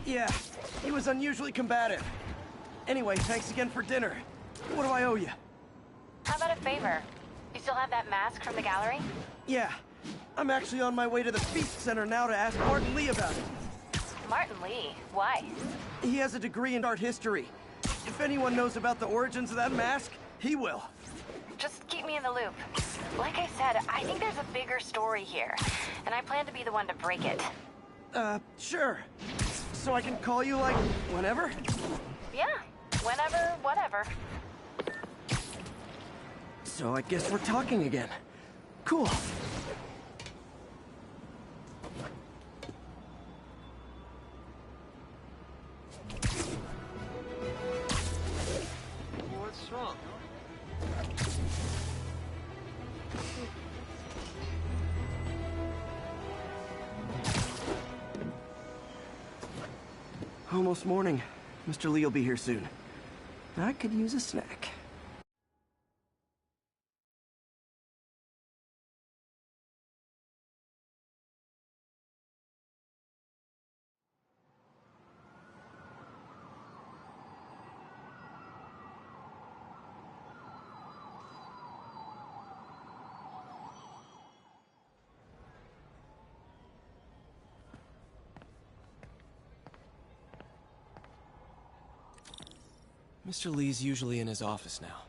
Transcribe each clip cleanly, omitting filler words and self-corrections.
Yeah, he was unusually combative. Anyway, thanks again for dinner. What do I owe you? How about a favor? You still have that mask from the gallery? Yeah, I'm actually on my way to the Feast Center now to ask Martin Lee about it. Martin Lee? Why? He has a degree in art history. If anyone knows about the origins of that mask, he will. Just keep me in the loop. Like I said, I think there's a bigger story here, and I plan to be the one to break it. Sure. So I can call you, like, whenever? Yeah, whenever, whatever. So I guess we're talking again. Cool. What's wrong? Almost morning. Mr. Lee will be here soon. I could use a snack. Mr. Lee's usually in his office now.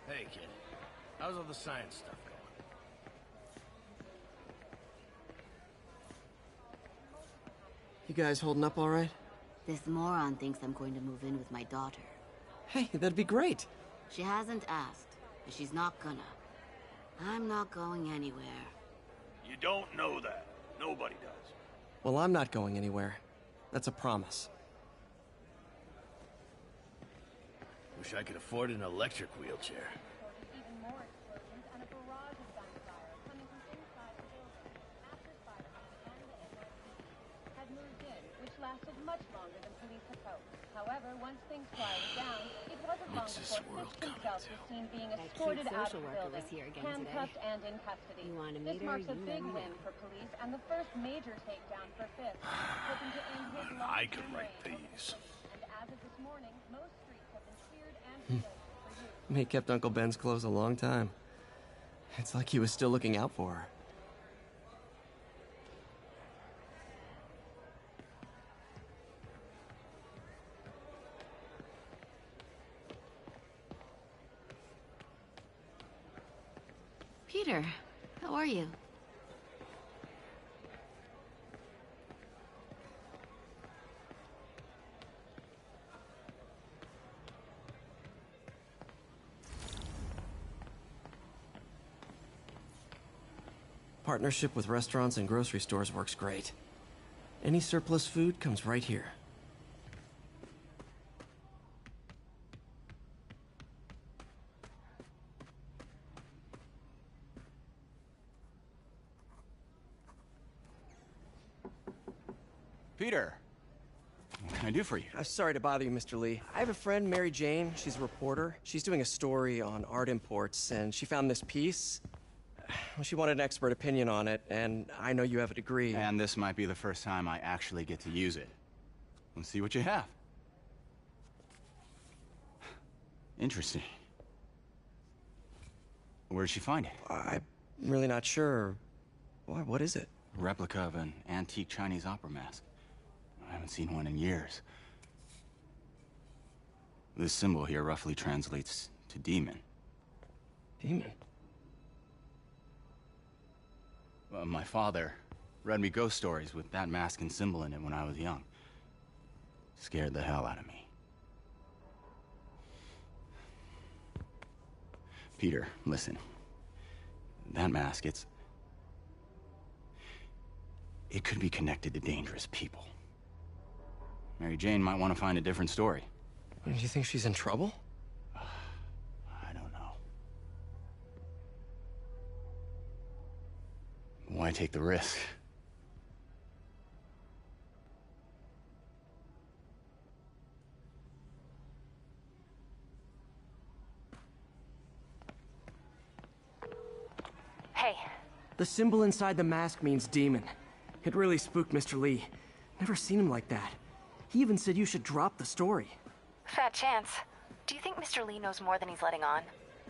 Hey, kid. How's all the science stuff going? You guys holding up all right? This moron thinks I'm going to move in with my daughter. Hey, that'd be great. She hasn't asked, and she's not gonna. I'm not going anywhere. You don't know that. Nobody does. Well, I'm not going anywhere. That's a promise. Wish I could afford an electric wheelchair. Even more explosions and a barrage of gunfire coming from inside the building after firefighters and the NYPD had moved in, which lasted much longer than police had hoped. However, once things quieted down, it wasn't long What's this before world Chris coming himself to? was seen being That escorted cute out social of the worker building, was here again handcuffed today. and in custody. You wanna This meet her? marks a You big let me win know. for police and the first major takedown for Fifth, hoping to end his I could long-term write reign. these. And as of this morning, most streets have been cleared and closed for use. He kept Uncle Ben's clothes a long time. It's like he was still looking out for her. Peter, how are you? Partnership with restaurants and grocery stores works great. Any surplus food comes right here. Peter, what can I do for you? Sorry to bother you, Mr. Lee. I have a friend, Mary Jane. She's a reporter. She's doing a story on art imports, and she found this piece. Well, she wanted an expert opinion on it, and I know you have a degree. And this might be the first time I actually get to use it. Let's see what you have. Interesting. Where'd she find it? I'm really not sure. Why, what is it? A replica of an antique Chinese opera mask. I haven't seen one in years. This symbol here roughly translates to demon. Demon? My father read me ghost stories with that mask and symbol in it when I was young. Scared the hell out of me. Peter, listen. That mask, it could be connected to dangerous people. Mary Jane might want to find a different story. Do you think she's in trouble? I don't know. Why take the risk? Hey, The symbol inside the mask means demon. It really spooked Mr. Lee. Never seen him like that. He even said you should drop the story. fat chance. Do you think Mr. Lee knows more than he's letting on?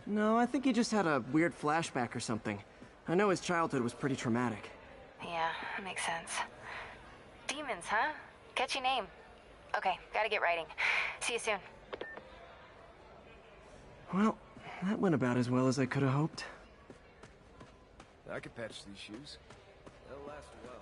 No, I think he just had a weird flashback or something. I know his childhood was pretty traumatic. Yeah, that makes sense. Demons, huh? Catchy name. Okay, gotta get writing. See you soon. Well, that went about as well as I could have hoped. I could patch these shoes. They'll last a while.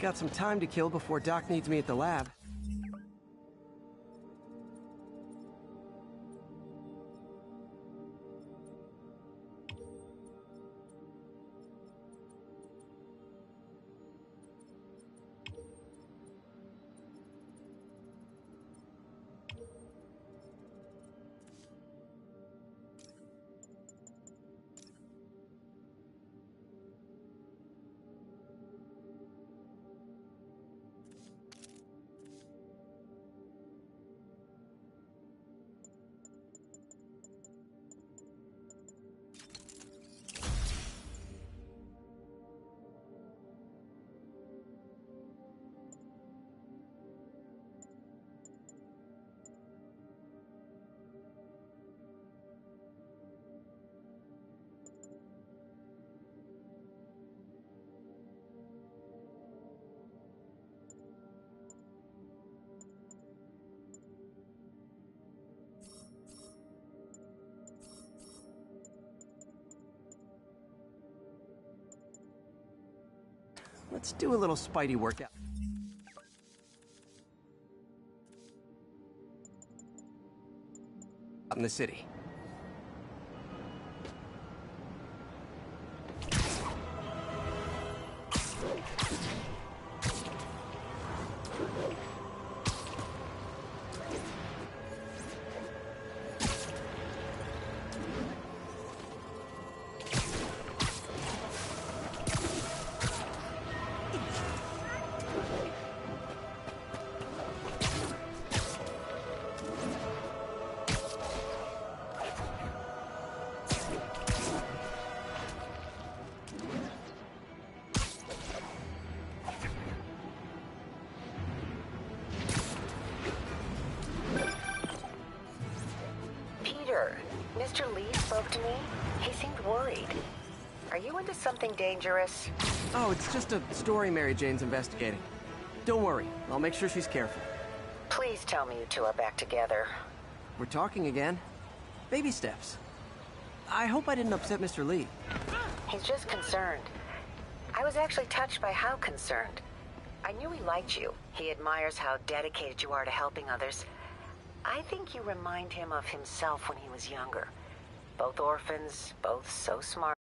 Got some time to kill before Doc needs me at the lab. Let's do a little Spidey workout. Out in the city. Mr. Lee spoke to me. He seemed worried. Are you into something dangerous? Oh, it's just a story Mary Jane's investigating. Don't worry, I'll make sure she's careful. Please tell me you two are back together. We're talking again. Baby steps. I hope I didn't upset Mr. Lee. He's just concerned. I was actually touched by how concerned. I knew he liked you. He admires how dedicated you are to helping others. I think you remind him of himself when he was younger. Both orphans, both so smart.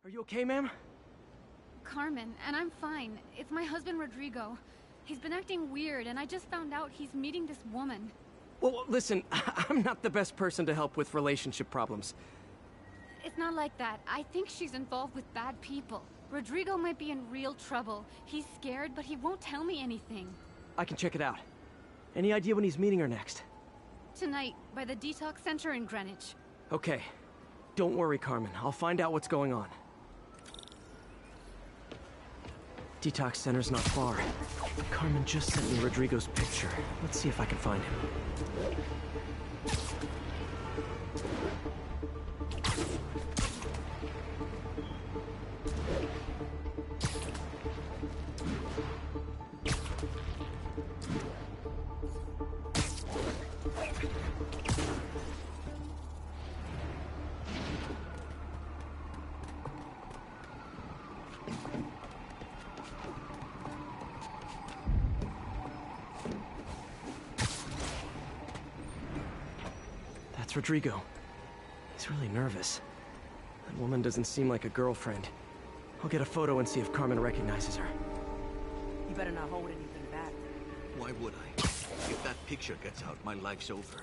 Are you okay, ma'am? Carmen, and I'm fine. It's my husband, Rodrigo. He's been acting weird, and I just found out he's meeting this woman. Well, listen, I'm not the best person to help with relationship problems. It's not like that. I think she's involved with bad people. Rodrigo might be in real trouble. He's scared, but he won't tell me anything. I can check it out. Any idea when he's meeting her next? Tonight, by the detox center in Greenwich. Okay. Don't worry, Carmen. I'll find out what's going on. Detox center's not far. Carmen just sent me Rodrigo's picture. Let's see if I can find him. That's Rodrigo. He's really nervous. That woman doesn't seem like a girlfriend. I'll get a photo and see if Carmen recognizes her. You better not hold anything back. Why would I? If that picture gets out, my life's over.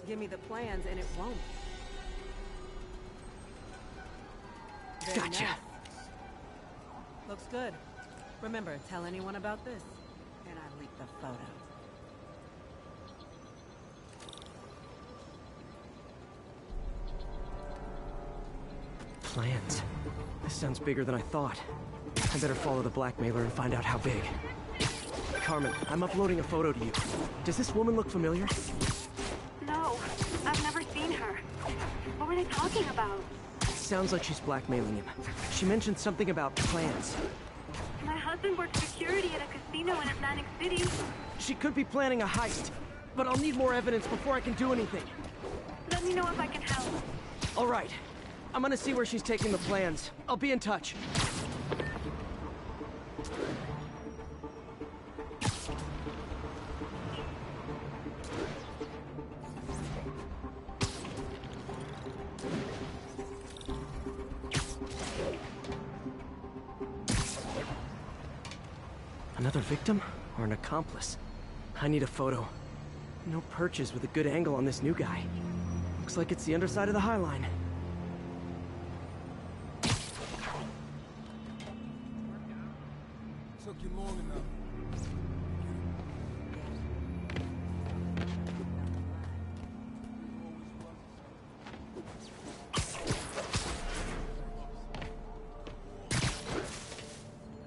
Give me the plans and it won't. Very Gotcha. nice. Looks good. Remember, tell anyone about this. And I leaked the photo. Plans. This sounds bigger than I thought. I better follow the blackmailer and find out how big. Carmen, I'm uploading a photo to you. Does this woman look familiar? No, I've never seen her. What were they talking about? Sounds like she's blackmailing him. She mentioned something about plans. My husband works security at a casino in Atlantic City. She could be planning a heist, but I'll need more evidence before I can do anything. Let me know if I can help. All right. I'm gonna see where she's taking the plans. I'll be in touch. Another victim or an accomplice? I need a photo. No perches with a good angle on this new guy. Looks like it's the underside of the High Line. Took you long enough.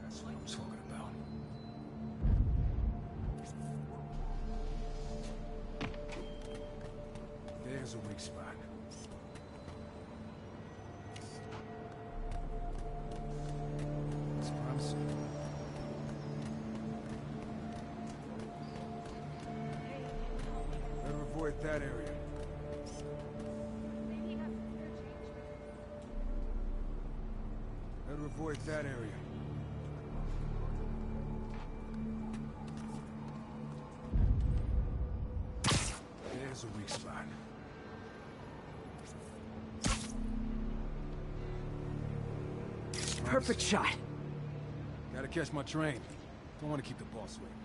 That's what I'm talking about. There's a weak spot. It's promising. Better avoid that area. Better avoid that area. There's a weak spot. Perfect shot. Gotta catch my train. Don't want to keep the boss waiting.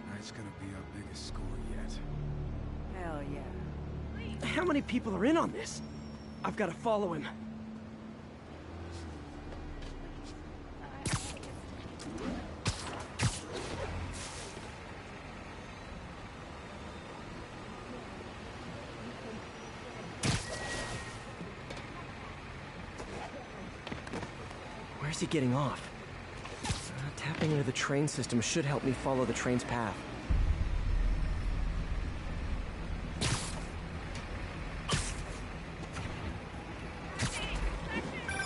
Tonight's gonna be our biggest score yet. Hell yeah. How many people are in on this? I've got to follow him. Where's he getting off? Tapping into the train system should help me follow the train's path.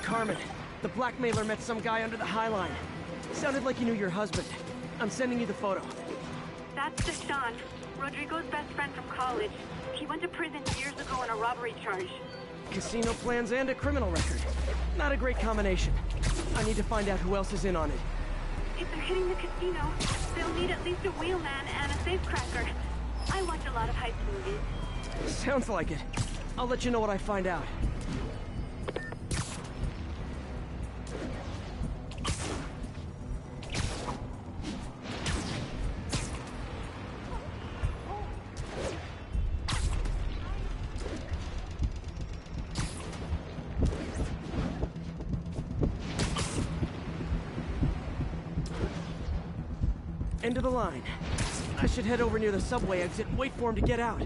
Carmen, the blackmailer met some guy under the High Line. Sounded like he knew your husband. I'm sending you the photo. That's Deshaun, Rodrigo's best friend from college. He went to prison years ago on a robbery charge. Casino plans and a criminal record. Not a great combination. I need to find out who else is in on it. If they're hitting the casino, they'll need at least a wheelman and a safecracker. I watch a lot of heist movies. Sounds like it. I'll let you know what I find out. End of the line. I should head over near the subway exit and wait for him to get out.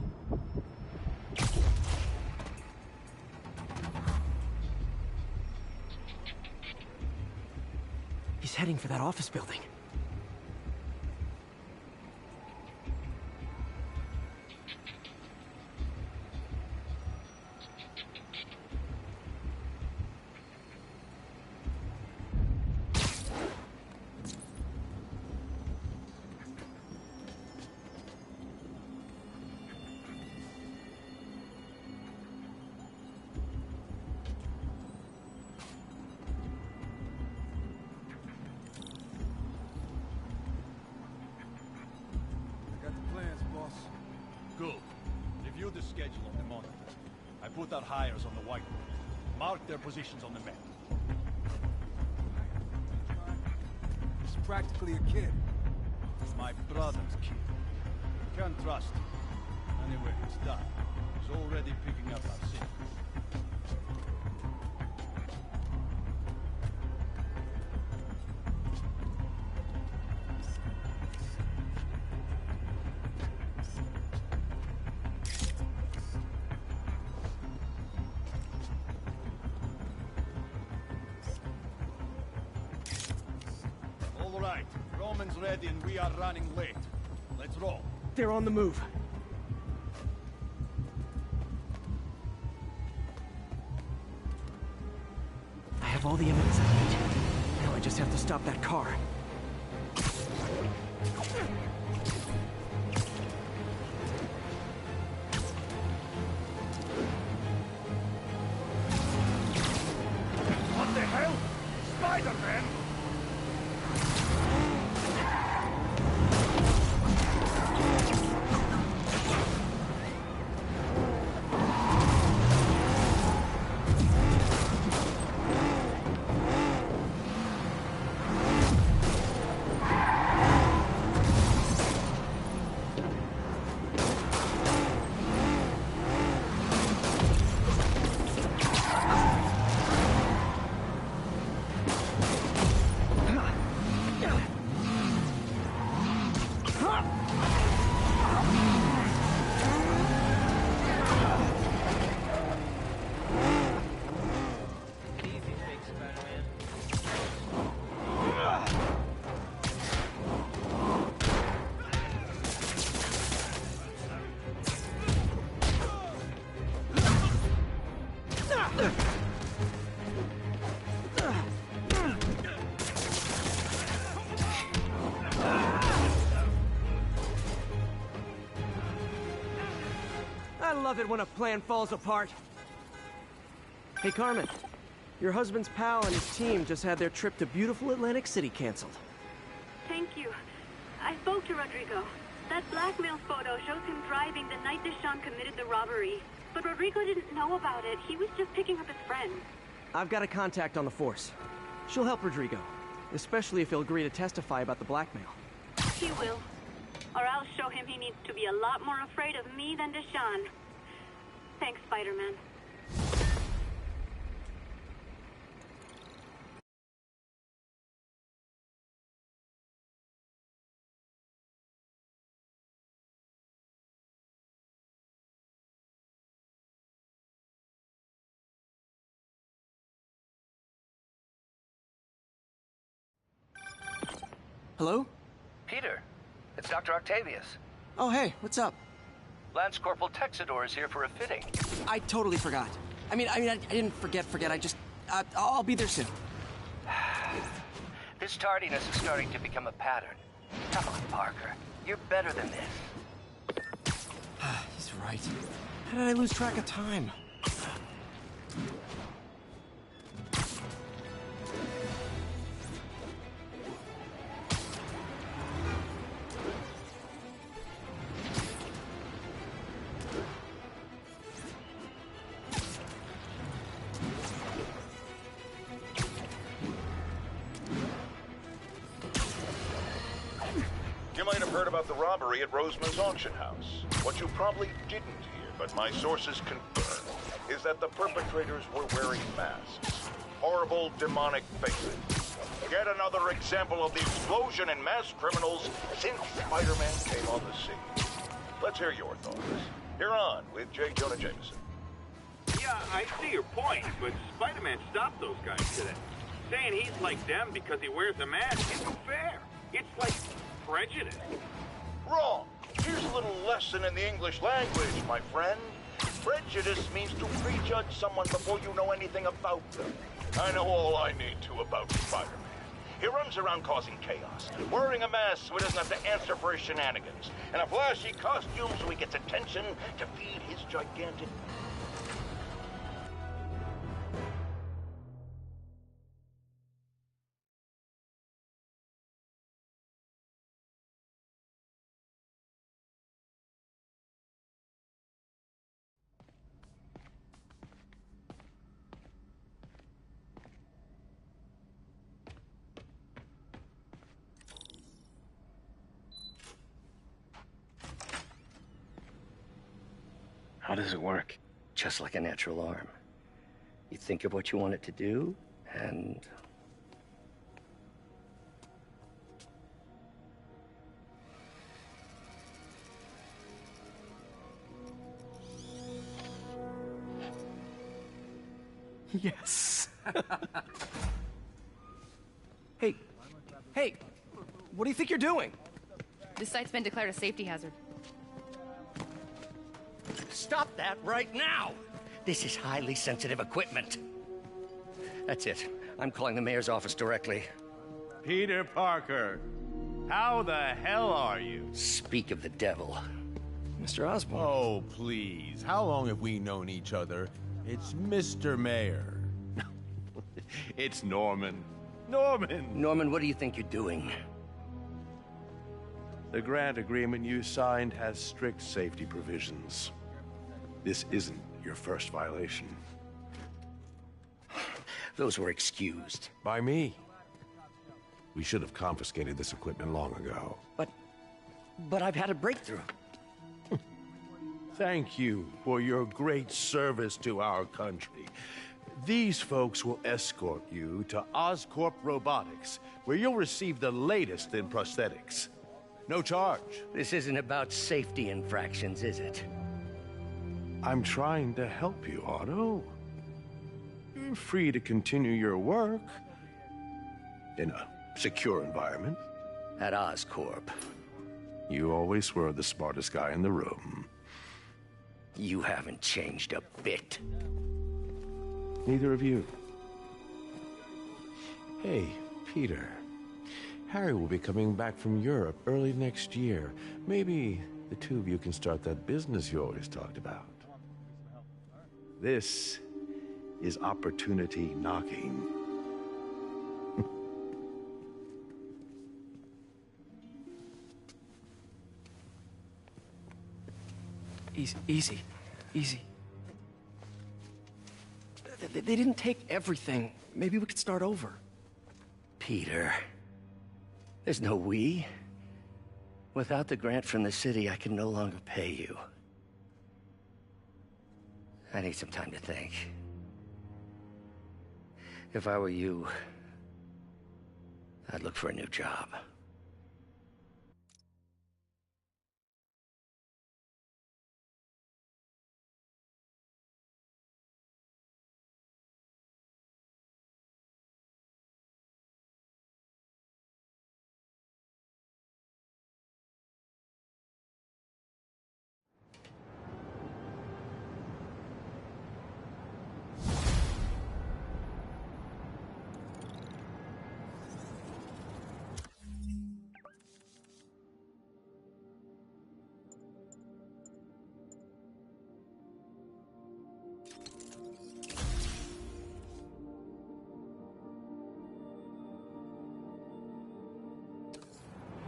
He's heading for that office building. View the schedule on the monitor. I put our hires on the whiteboard. Mark their positions on the map. He's practically a kid. It's my brother's kid. Can't trust him. Anyway, it's done. He's already picking up our scent. All right, Roman's ready and we are running late. Let's roll. They're on the move. I have all the evidence I need. Now I just have to stop that car. What the hell? Spider-Man! I love it when a plan falls apart. Hey, Carmen. Your husband's pal and his team just had their trip to beautiful Atlantic City canceled. Thank you. I spoke to Rodrigo. That blackmail photo shows him driving the night Deshawn committed the robbery. But Rodrigo didn't know about it. He was just picking up his friend. I've got a contact on the force. She'll help Rodrigo, especially if he'll agree to testify about the blackmail. He will. Or I'll show him he needs to be a lot more afraid of me than Deshawn. Thanks, Spider-Man. Hello? Peter, it's Dr. Octavius. Oh, hey, what's up? Lance Corporal Texador is here for a fitting. I totally forgot. I didn't forget. I just... I'll be there soon. This tardiness is starting to become a pattern. Come on, Parker. You're better than this. He's right. How did I lose track of time? You might have heard about the robbery at Roseman's auction house. What you probably didn't hear, but my sources confirm, is that the perpetrators were wearing masks. Horrible, demonic faces. Yet another example of the explosion in mass criminals since Spider-Man came on the scene. Let's hear your thoughts. You're on with J. Jonah Jameson. Yeah, I see your point, but Spider-Man stopped those guys today. Saying he's like them because he wears a mask isn't fair. It's like prejudice. Wrong. Here's a little lesson in the English language, my friend. Prejudice means to prejudge someone before you know anything about them. I know all I need to about Spider-Man. He runs around causing chaos, wearing a mask so he doesn't have to answer for his shenanigans, and a flashy costume so he gets attention to feed his gigantic... How does it work? Just like a natural arm. You think of what you want it to do, and... Yes. Hey, what do you think you're doing? This site's been declared a safety hazard. Stop that right now! This is highly sensitive equipment. That's it. I'm calling the mayor's office directly. Peter Parker, how the hell are you? Speak of the devil. Mr. Osborn. Oh, please. How long have we known each other? It's Mr. Mayor. It's Norman. Norman! Norman, what do you think you're doing? The grant agreement you signed has strict safety provisions. This isn't your first violation. Those were excused. By me. We should have confiscated this equipment long ago. But I've had a breakthrough. Thank you for your great service to our country. These folks will escort you to Oscorp Robotics, where you'll receive the latest in prosthetics. No charge. This isn't about safety infractions, is it? I'm trying to help you, Otto. You're free to continue your work in a secure environment. At Oscorp. You always were the smartest guy in the room. You haven't changed a bit. Neither of you. Hey, Peter. Harry will be coming back from Europe early next year. Maybe the two of you can start that business you always talked about. This is opportunity knocking. Easy. They didn't take everything. Maybe we could start over. Peter, there's no we. Without the grant from the city, I can no longer pay you. I need some time to think. If I were you, I'd look for a new job.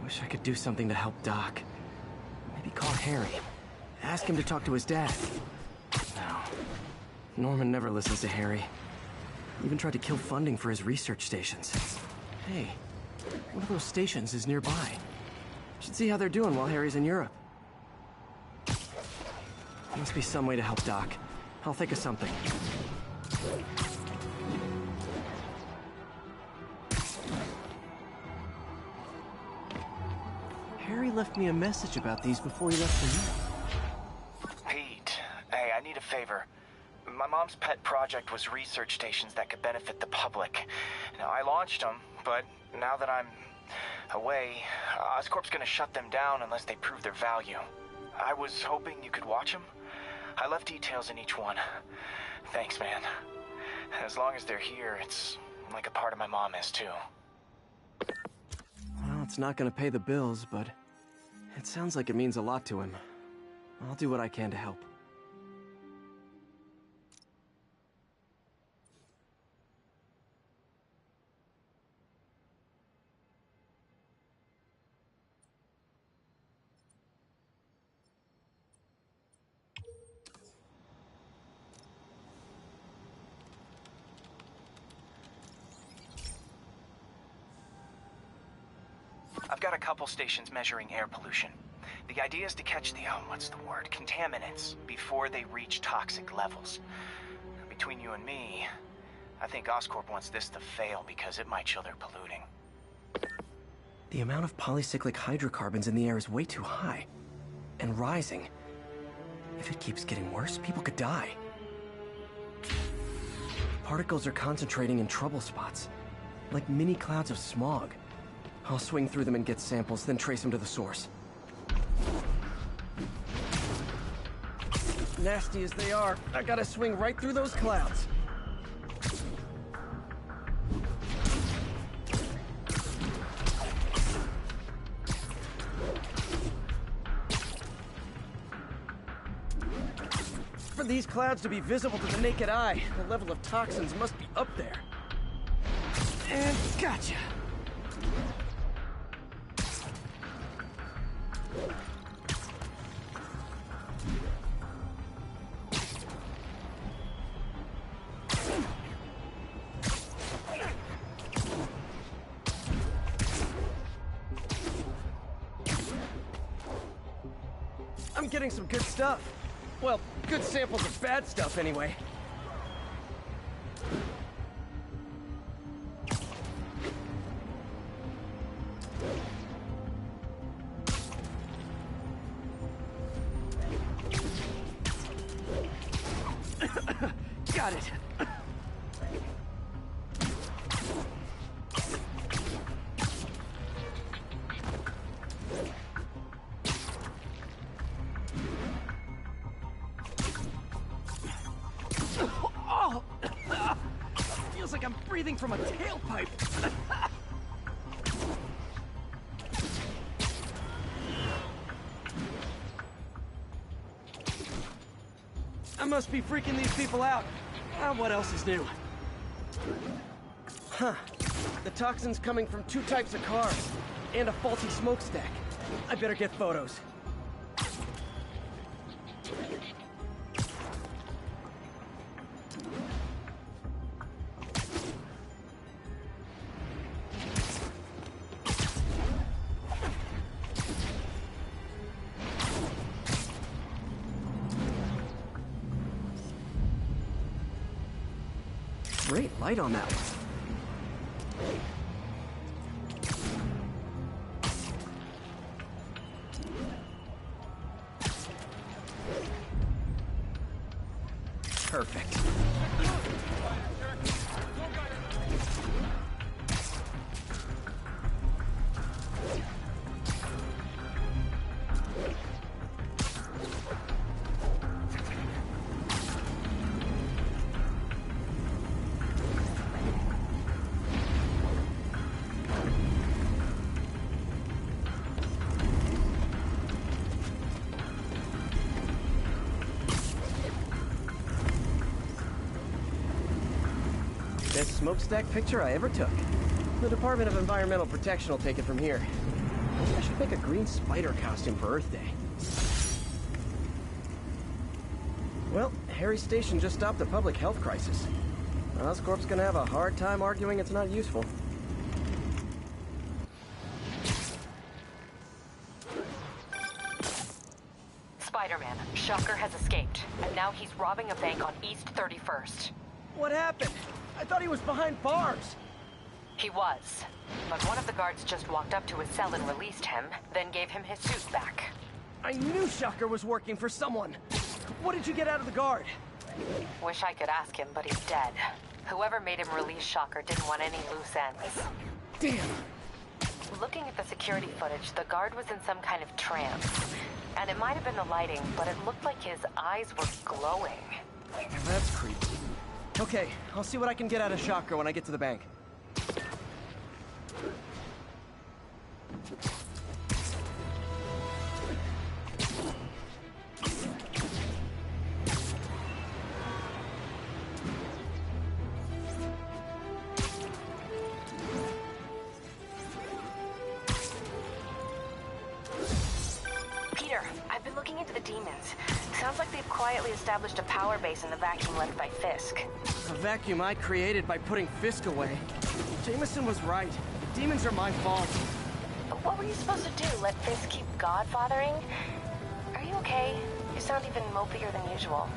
Wish I could do something to help Doc. Maybe call Harry. Ask him to talk to his dad. No. Norman never listens to Harry. Even tried to kill funding for his research stations. Hey, one of those stations is nearby. Should see how they're doing while Harry's in Europe. Must be some way to help Doc. I'll think of something. Harry left me a message about these before he left for Europe. Pete, hey, I need a favor. My mom's pet project was research stations that could benefit the public. Now, I launched them, but now that I'm away, Oscorp's gonna shut them down unless they prove their value. I was hoping you could watch them. I left details in each one. Thanks, man. As long as they're here, it's like a part of my mom is, too. Well, it's not gonna pay the bills, but it sounds like it means a lot to him. I'll do what I can to help. I've got a couple stations measuring air pollution. The idea is to catch the, what's the word, contaminants before they reach toxic levels. Between you and me, I think Oscorp wants this to fail because it might show they're polluting. The amount of polycyclic hydrocarbons in the air is way too high. And rising. If it keeps getting worse, people could die. Particles are concentrating in trouble spots, like mini clouds of smog. I'll swing through them and get samples, then trace them to the source. Nasty as they are, I gotta swing right through those clouds. For these clouds to be visible to the naked eye, the level of toxins must be up there. And gotcha! I'm getting some good stuff. Well, good samples of bad stuff, anyway. Got it. Oh! Feels like I'm breathing from a tailpipe. I must be freaking these people out. What else is new? Huh. The toxin's coming from 2 types of cars, and a faulty smokestack. I better get photos. Great light on that one. Perfect. Best smokestack picture I ever took. The Department of Environmental Protection will take it from here. Maybe I should make a green spider costume for Earth Day. Well, Harry Station just stopped a public health crisis. Oscorp's gonna have a hard time arguing it's not useful. Spider-Man, Shocker has escaped, and now he's robbing a bank on East 31st. What happened? I thought he was behind bars. He was, but one of the guards just walked up to his cell and released him, then gave him his suit back. I knew Shocker was working for someone. What did you get out of the guard? Wish I could ask him, but he's dead. Whoever made him release Shocker didn't want any loose ends. Damn. Looking at the security footage, the guard was in some kind of trance. And it might have been the lighting, but it looked like his eyes were glowing. That's creepy. Okay, I'll see what I can get out of Shocker when I get to the bank. Peter, I've been looking into the demons. Sounds like they've quietly established a power base in the vacuum left by Fisk. A vacuum I created by putting Fisk away. Jameson was right. The demons are my fault. What were you supposed to do? Let Fisk keep godfathering? Are you okay? You sound even mopier than usual.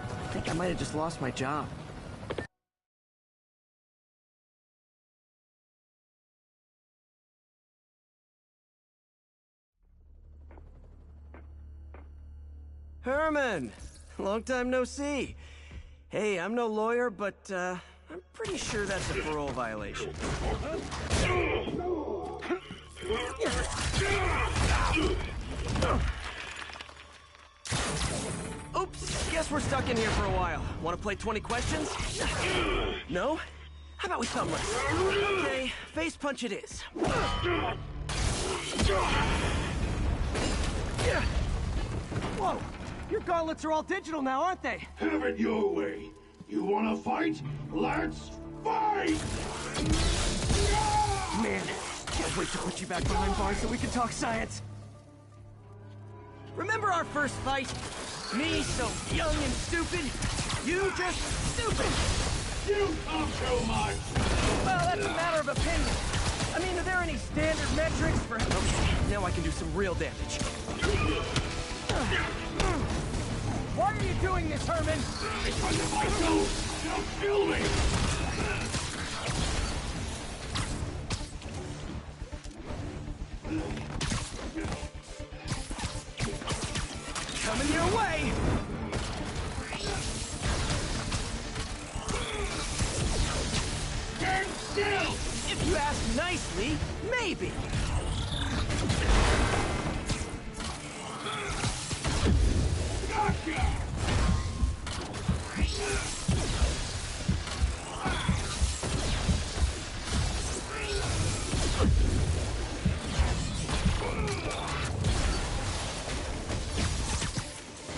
I think I might have just lost my job. Herman! Long time no see. Hey, I'm no lawyer, but, I'm pretty sure that's a parole violation. Oops, guess we're stuck in here for a while. Want to play 20 questions? No? How about we thumb wrestle? Okay, face punch it is. Whoa! Your gauntlets are all digital now, aren't they? Have it your way. You wanna fight? Let's fight! Man, can't wait to put you back behind bars so we can talk science. Remember our first fight? Me so young and stupid, you just stupid! You talk too much! Well, that's a matter of opinion. I mean, are there any standard metrics for... Okay, now I can do some real damage. Why are you doing this, Herman? Because if I don't, they'll kill me! Coming your way! Stand still! If you ask nicely, maybe. Gotcha!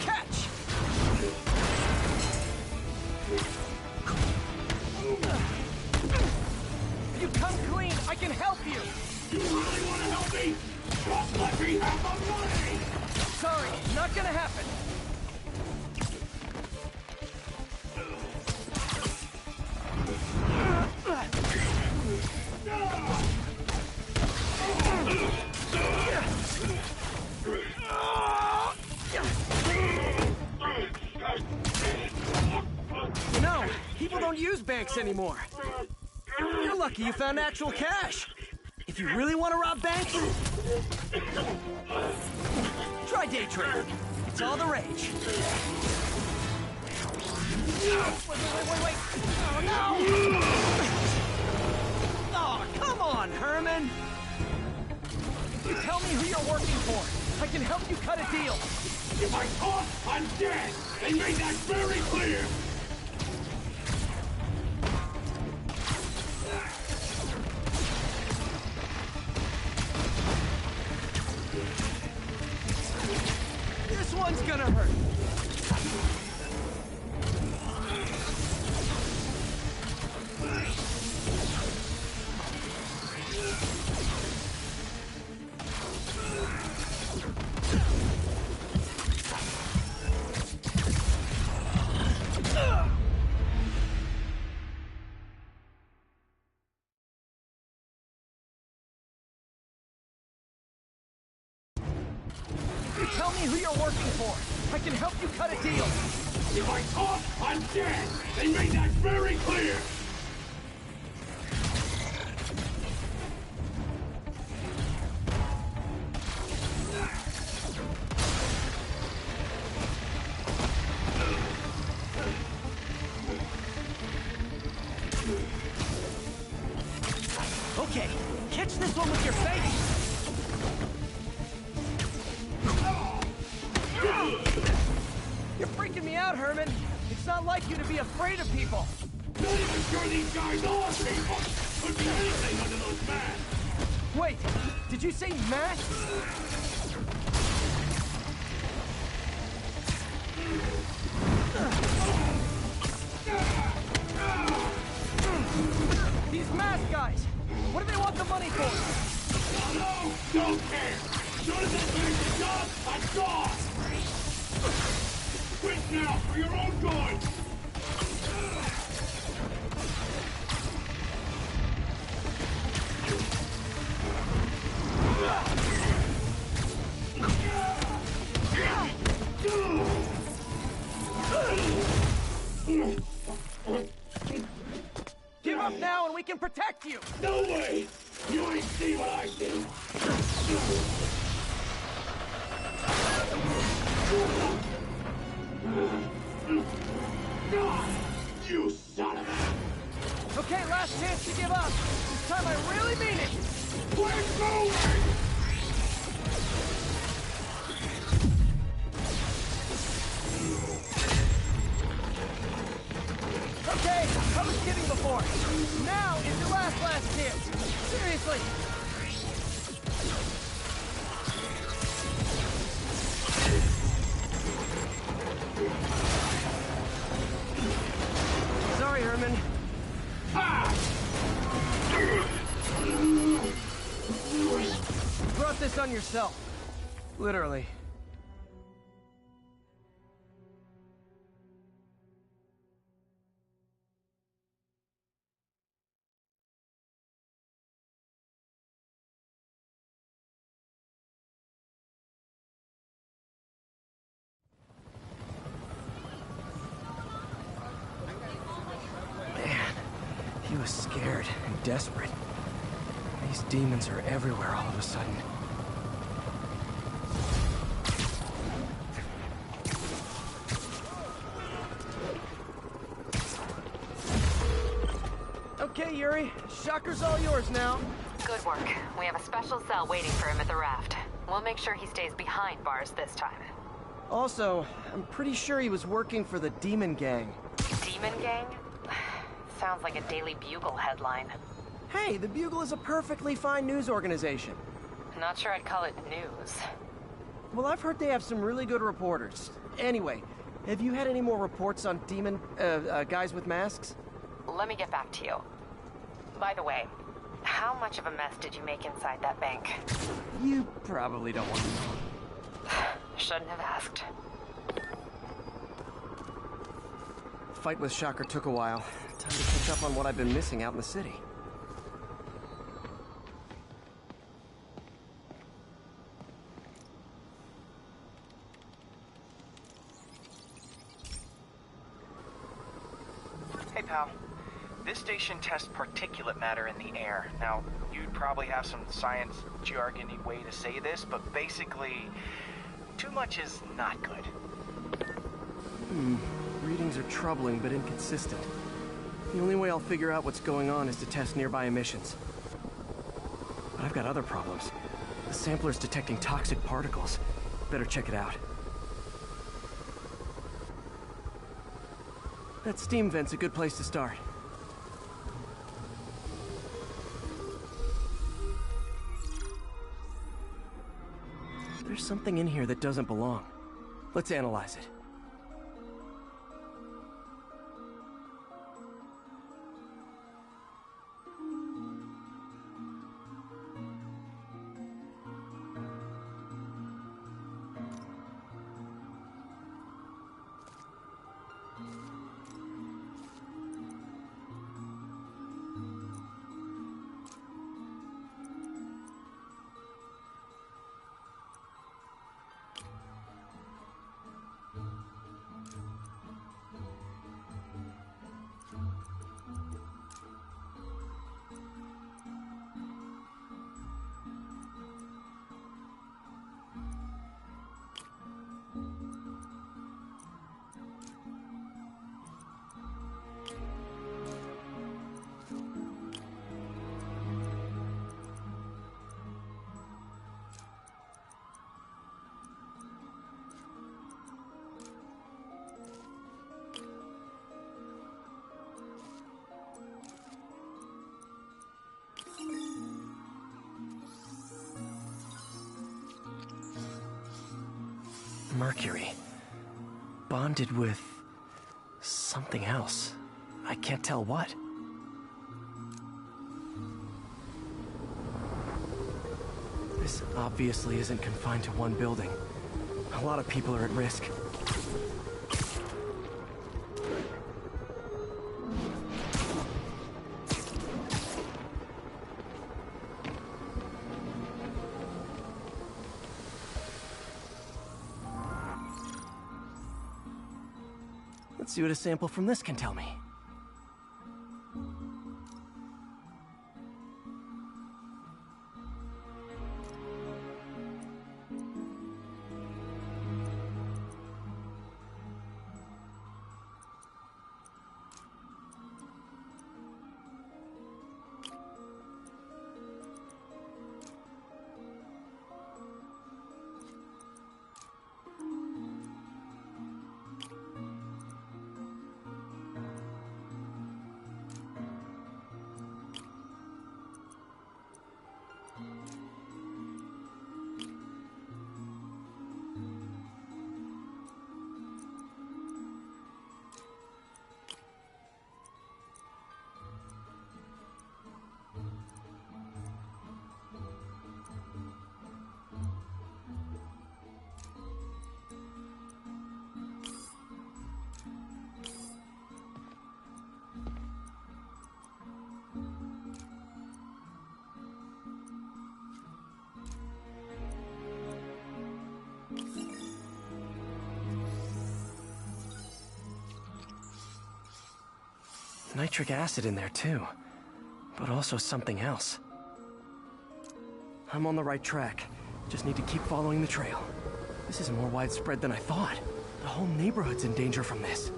Catch! If you come clean, I can help you! You really want to help me? Just let me have the money! Sorry, not gonna happen. You know, people don't use banks anymore. You're lucky you found actual cash. If you really want to rob banks, try day trading. It's all the rage. Wait. Oh, no! Oh, come on, Herman! You tell me who you're working for. I can help you cut a deal. If I talk, I'm dead! They made that very clear! This one's gonna hurt. Tell me who you're working for. I can help you cut a deal. If I talk, I'm dead! They made that very clear! Okay, catch this one with your face. You're freaking me out, Herman. It's not like you to be afraid of people. Not even sure these guys are people! Could be anything under those masks! Wait, did you say masks? These mask guys, what do they want the money for? No, don't care! As soon as I finish the job, I'm gone! Quit now, for your own good! we can protect you! No way! You ain't see what I see! You son of a... Okay, last chance to give up. This time I really mean it. We're going! Okay, I was kidding before. Now is your last chance. Seriously. Sorry, Herman. You brought this on yourself. Literally. He was scared and desperate. These demons are everywhere all of a sudden. Okay, Yuri. Shocker's all yours now. Good work. We have a special cell waiting for him at the raft. We'll make sure he stays behind bars this time. Also, I'm pretty sure he was working for the Demon Gang. Demon Gang? Sounds like a Daily Bugle headline. Hey, the Bugle is a perfectly fine news organization. Not sure I'd call it news. Well, I've heard they have some really good reporters. Anyway, have you had any more reports on demon, guys with masks? Let me get back to you. By the way, how much of a mess did you make inside that bank? You probably don't want to know. Shouldn't have asked. Fight with Shocker took a while. Time to catch up on what I've been missing out in the city. Hey, pal. This station tests particulate matter in the air. Now, you'd probably have some science jargony way to say this, but basically, too much is not good. Readings are troubling but inconsistent. The only way I'll figure out what's going on is to test nearby emissions. But I've got other problems. The sampler's detecting toxic particles. Better check it out. That steam vent's a good place to start. There's something in here that doesn't belong. Let's analyze it. Mercury. Bonded with something else. I can't tell what. This obviously isn't confined to one building. A lot of people are at risk. Let's see what a sample from this can tell me. nitric acid in there too, but also something else. I'm on the right track. Just need to keep following the trail. This is more widespread than I thought. The whole neighborhood's in danger from this.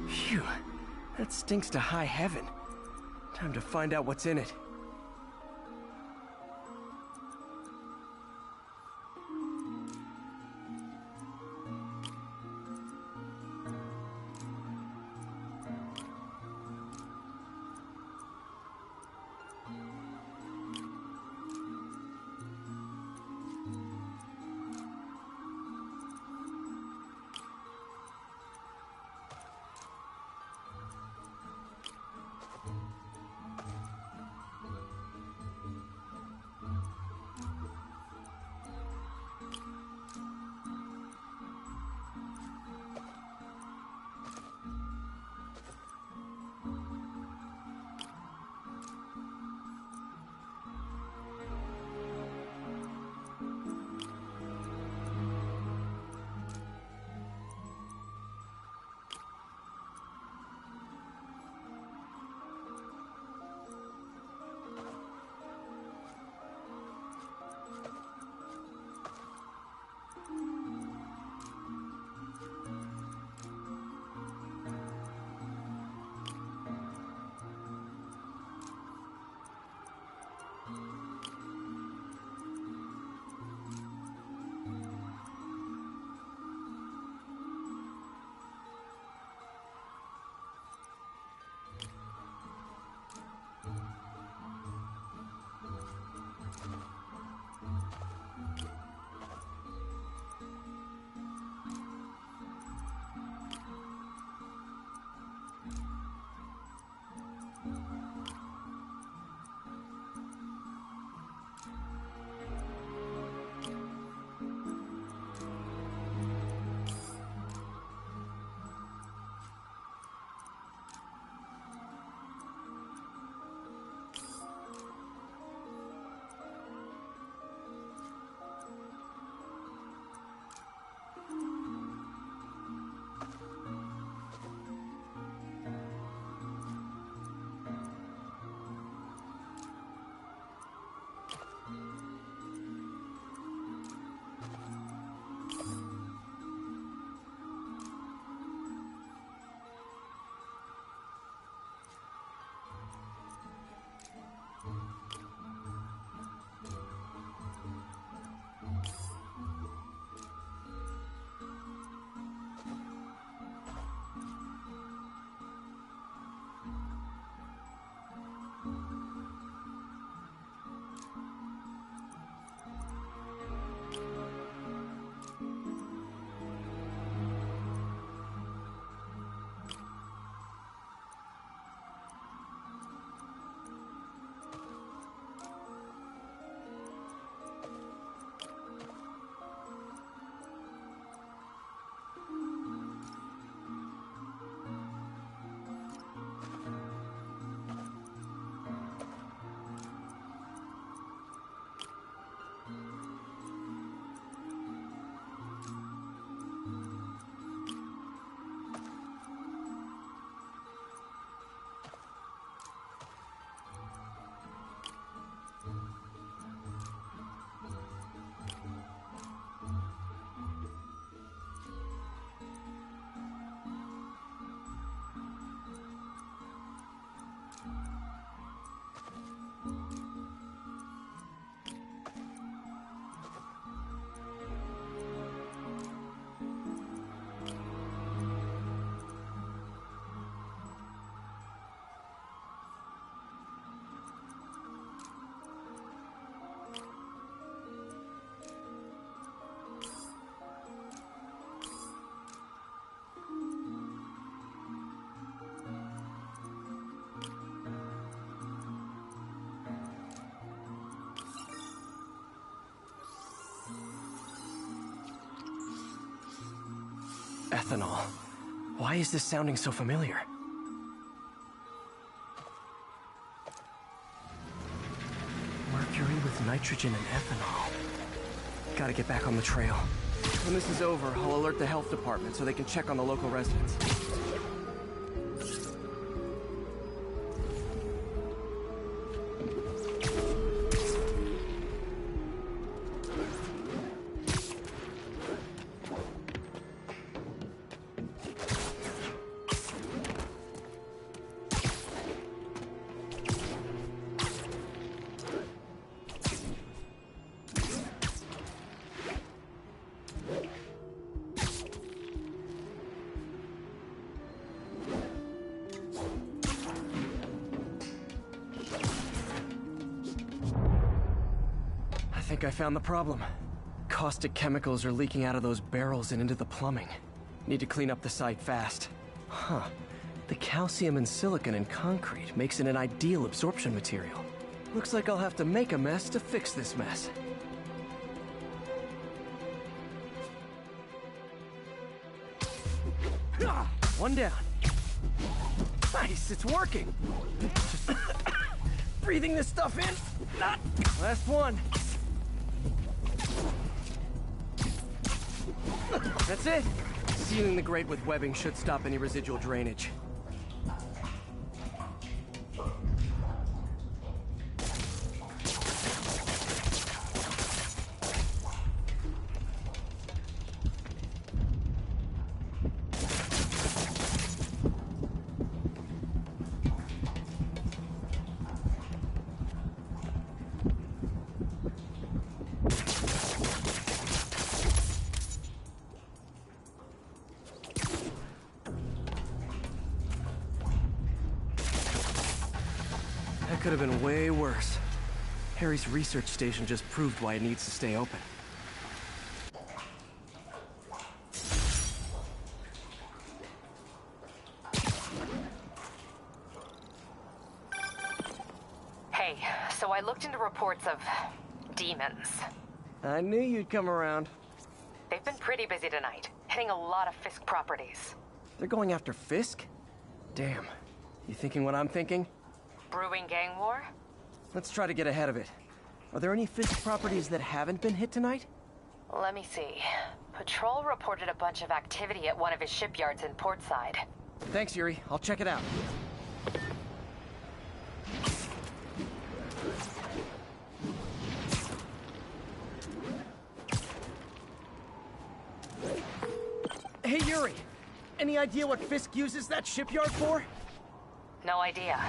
Phew, that stinks to high heaven. Time to find out what's in it. ethanol. Why is this sounding so familiar? Mercury with nitrogen and ethanol. Gotta get back on the trail. When this is over, I'll alert the health department so they can check on the local residents. I think I found the problem. Caustic chemicals are leaking out of those barrels and into the plumbing. Need to clean up the site fast. Huh. The calcium and silicon in concrete makes it an ideal absorption material. Looks like I'll have to make a mess to fix this mess. One down. Nice, it's working. Just breathing this stuff in. Last one. That's it. Sealing the grate with webbing should stop any residual drainage. That could have been way worse. Harry's research station just proved why it needs to stay open. Hey, so I looked into reports of demons. I knew you'd come around. They've been pretty busy tonight, hitting a lot of Fisk properties. They're going after Fisk? Damn. You thinking what I'm thinking? Brewing gang war? Let's try to get ahead of it. Are there any Fisk properties that haven't been hit tonight? Let me see. Patrol reported a bunch of activity at one of his shipyards in Portside. Thanks, Yuri. I'll check it out. Hey, Yuri! Any idea what Fisk uses that shipyard for? No idea.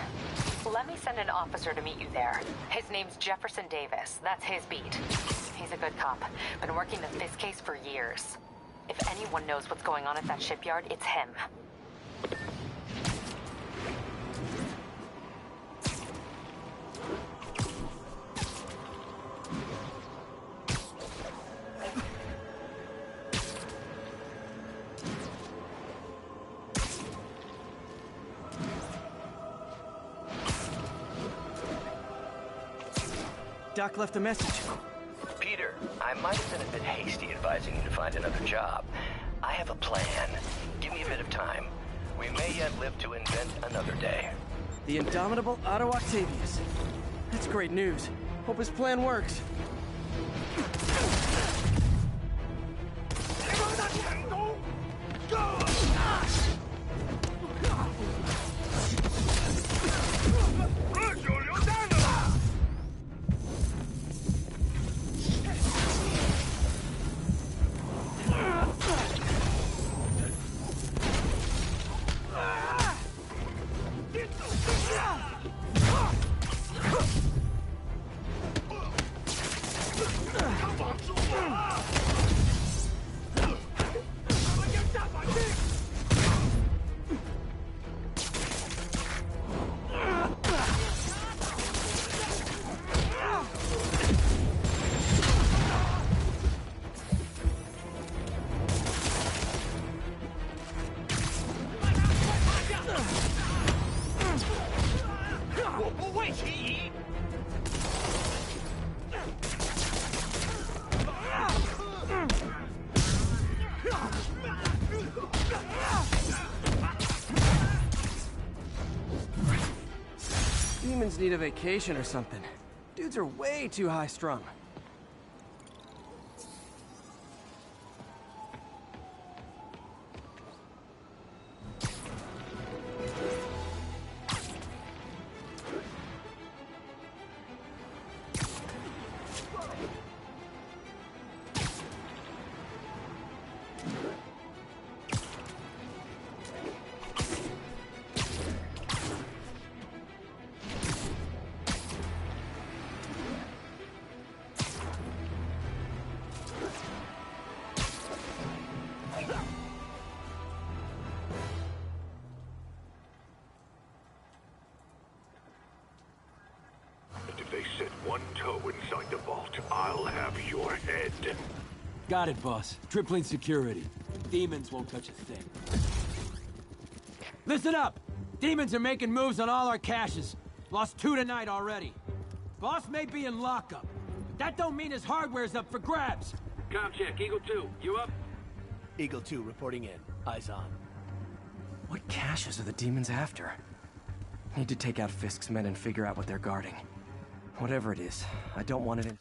Let me send an officer to meet you there. His name's Jefferson Davis. That's his beat. He's a good cop. Been working the Fisk case for years. If anyone knows what's going on at that shipyard, it's him. Doc left a message. Peter, I might have been a bit hasty advising you to find another job. I have a plan. Give me a bit of time. We may yet live to invent another day. The indomitable Otto Octavius. That's great news. Hope his plan works. demons need a vacation or something. Dudes are way too high-strung. I'll have your head. Got it, boss. Tripling security. Demons won't touch a thing. Listen up! Demons are making moves on all our caches. Lost 2 tonight already. Boss may be in lockup, but that don't mean his hardware's up for grabs. Com check, Eagle 2, you up? Eagle 2 reporting in. Eyes on. What caches are the demons after? Need to take out Fisk's men and figure out what they're guarding. Whatever it is, I don't want it in...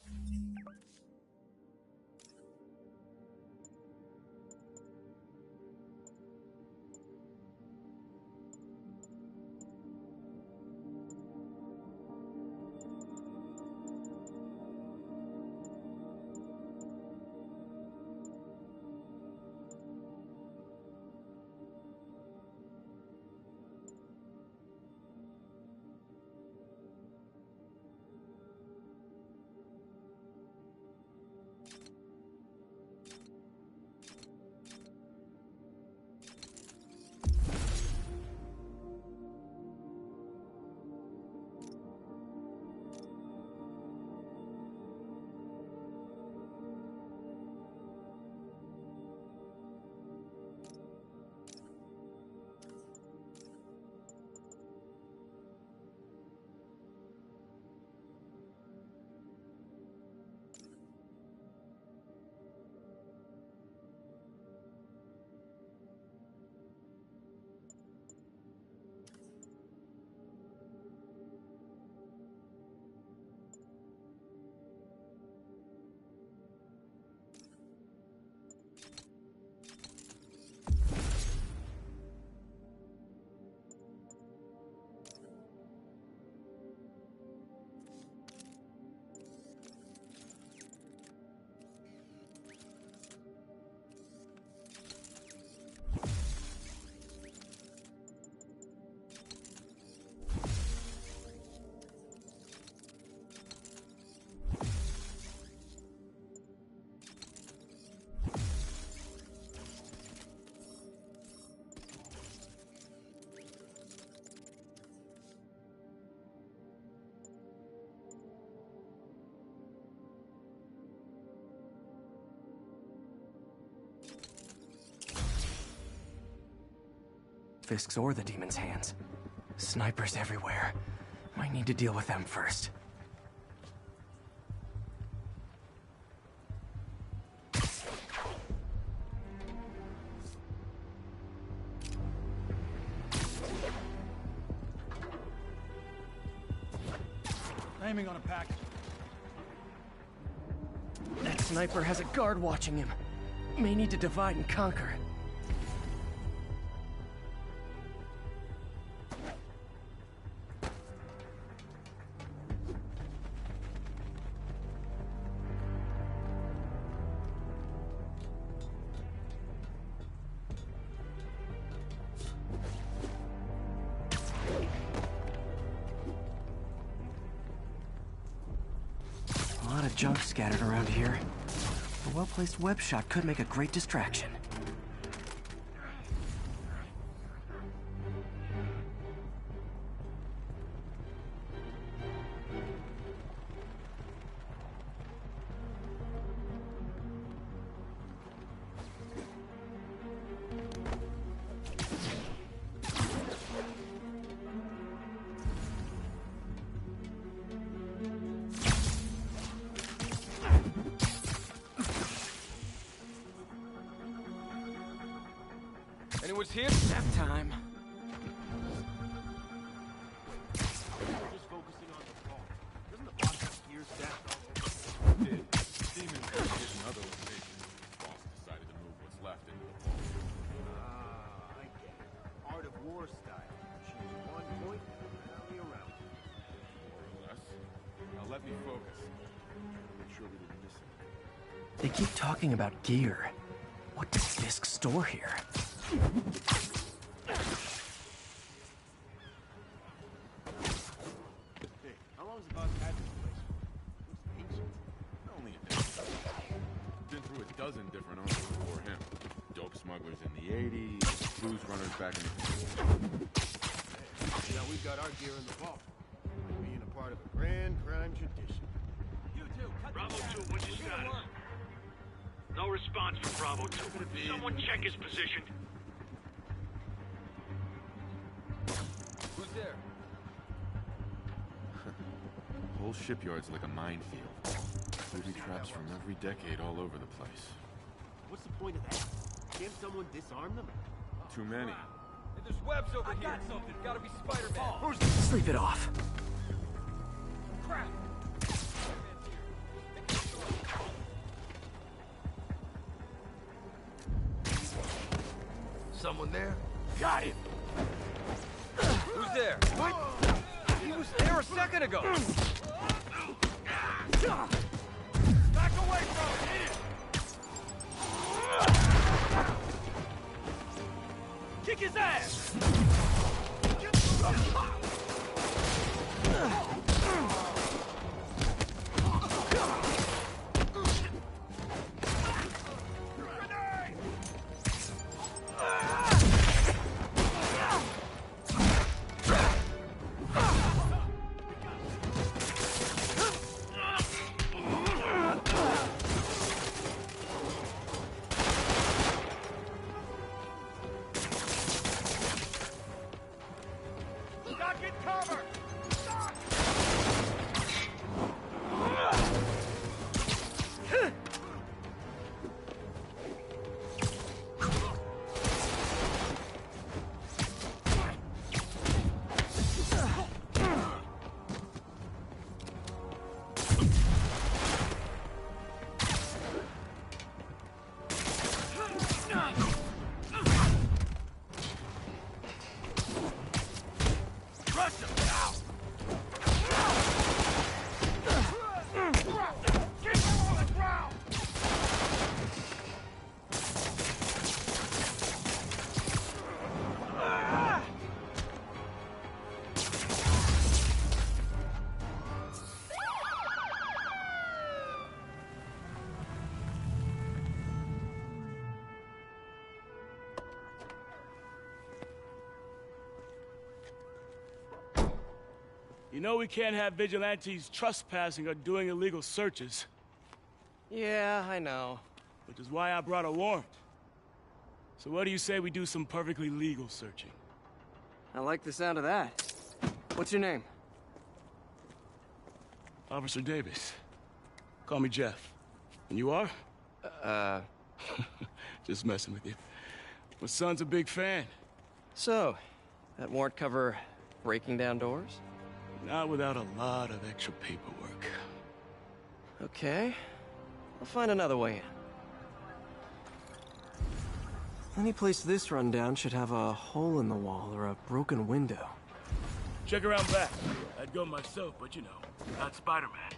Fisk's or the demon's hands. Snipers everywhere. Might need to deal with them first. Aiming on a package. That sniper has a guard watching him. May need to divide and conquer. A lot of junk scattered around here. A well-placed web shot could make a great distraction. Anyone's here? Nap time. Just focus your style. Choose one point and rally around it. More or less. Now let me focus. Make sure we didn't miss it. They keep talking about gear. What does Fisk store here? Hey, how long's the boss had this place? Looks ancient. Only a bit. Been through a dozen different owners before him. Dope smugglers in the 80s, booze runners back in the... Hey, now we've got our gear in the vault. Like being a part of a grand crime tradition. You two, Bravo 2, what's your status? No response from Bravo 2. Someone check his position. Who's there? The whole shipyard's like a minefield. Booby traps from every decade all over the place. What's the point of that? Can't someone disarm them? Too many. Hey, there's webs over here. I got something. Gotta be Spider-Man. Who's Sleep it off. Crap! Someone there? Got him! Who's there? What? He was there a second ago! Back away from him! Kick his ass! You know we can't have vigilantes trespassing or doing illegal searches. Yeah, I know. Which is why I brought a warrant. So what do you say we do some perfectly legal searching? I like the sound of that. What's your name? Officer Davis. Call me Jeff. And you are? Just messing with you. My son's a big fan. So, that warrant cover breaking down doors? Not without a lot of extra paperwork. Okay. I'll find another way in. Any place this rundown should have a hole in the wall or a broken window. Check around back. I'd go myself, but you know, not Spider-Man.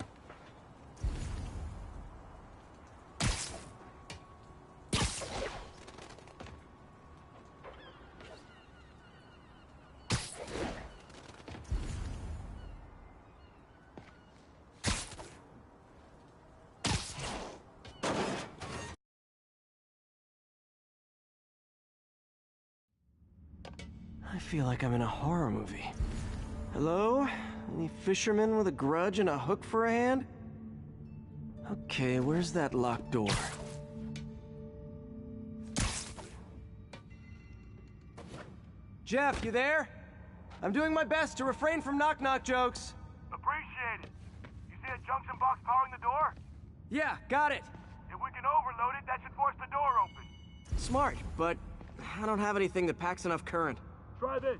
I feel like I'm in a horror movie. Hello? Any fisherman with a grudge and a hook for a hand? Okay, where's that locked door? Jeff, you there? I'm doing my best to refrain from knock-knock jokes. Appreciate it. You see a junction box powering the door? Yeah, got it. If we can overload it, that should force the door open. Smart, but I don't have anything that packs enough current. Try this.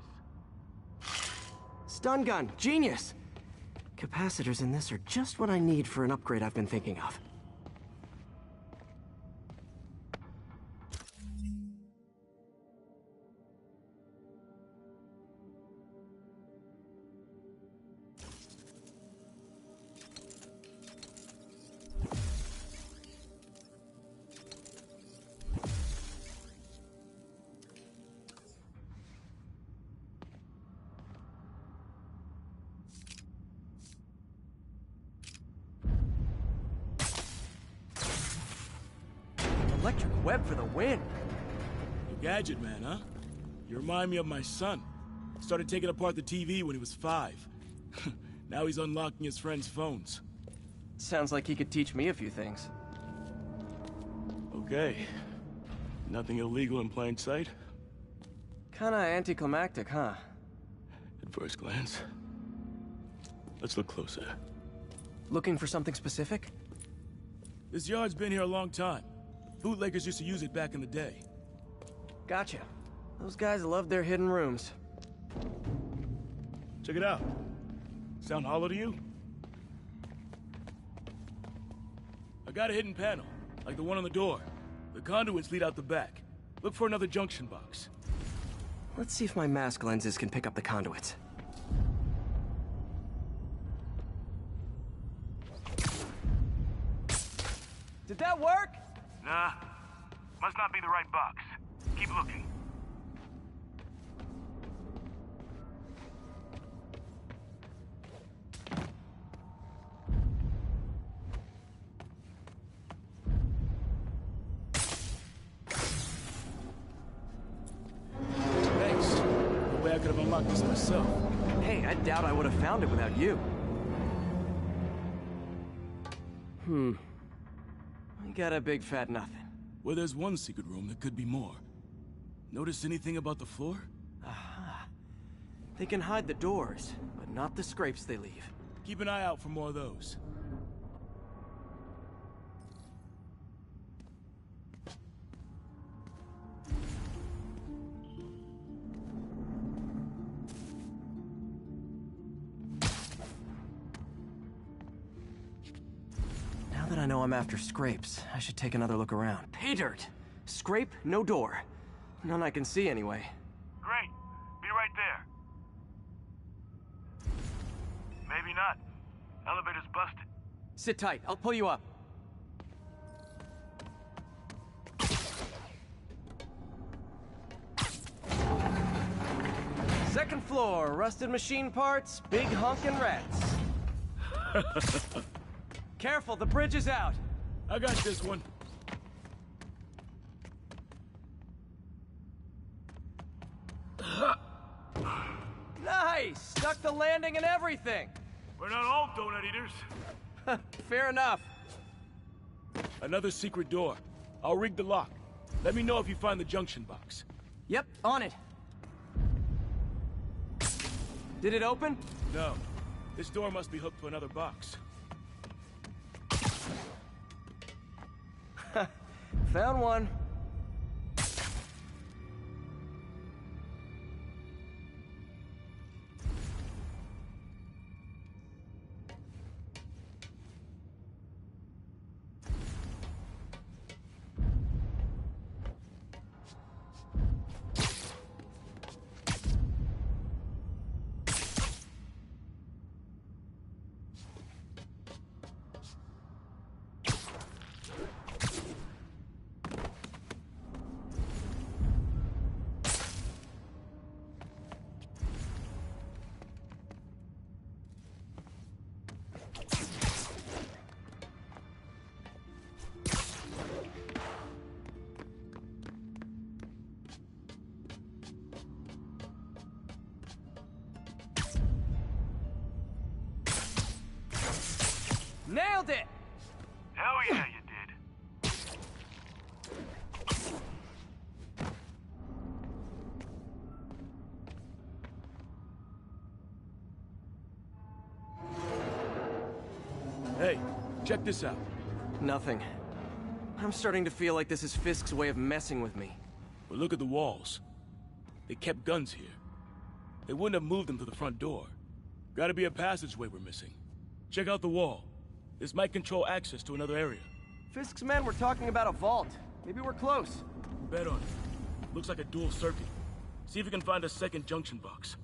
Stun gun, genius! Capacitors in this are just what I need for an upgrade I've been thinking of. Electric web for the win. You gadget man, huh? You remind me of my son. Started taking apart the TV when he was 5. Now he's unlocking his friends' phones. Sounds like he could teach me a few things. Okay. Nothing illegal in plain sight? Kinda anticlimactic, huh? At first glance. Let's look closer. Looking for something specific? This yard's been here a long time. Bootleggers used to use it back in the day. Gotcha. Those guys love their hidden rooms. Check it out. Sound hollow to you? I got a hidden panel, like the one on the door. The conduits lead out the back. Look for another junction box. Let's see if my mask lenses can pick up the conduits. Did that work? Nah. Must not be the right box. Keep looking. Thanks. No way I could have unlocked this myself. Hey, I doubt I would have found it without you. I got a big fat nothing. Well, there's one secret room that could be more. Notice anything about the floor? Aha. They can hide the doors, but not the scrapes they leave. Keep an eye out for more of those. Now that I know I'm after scrapes, I should take another look around. Pay dirt! Scrape, no door. None I can see anyway. Great. Be right there. Maybe not. Elevator's busted. Sit tight, I'll pull you up. Second floor, rusted machine parts, big honkin' rats. Careful, the bridge is out. I got this one. Nice! Stuck the landing and everything! We're not all donut eaters. Fair enough. Another secret door. I'll rig the lock. Let me know if you find the junction box. Yep, on it. Did it open? No. This door must be hooked to another box. Found one. Nailed it! Hell yeah, you did. Hey, check this out. Nothing. I'm starting to feel like this is Fisk's way of messing with me. But look at the walls. They kept guns here. They wouldn't have moved them to the front door. Gotta be a passageway we're missing. Check out the wall. This might control access to another area. Fisk's men were talking about a vault. Maybe we're close. Bet on it. Looks like a dual circuit. See if you can find a second junction box.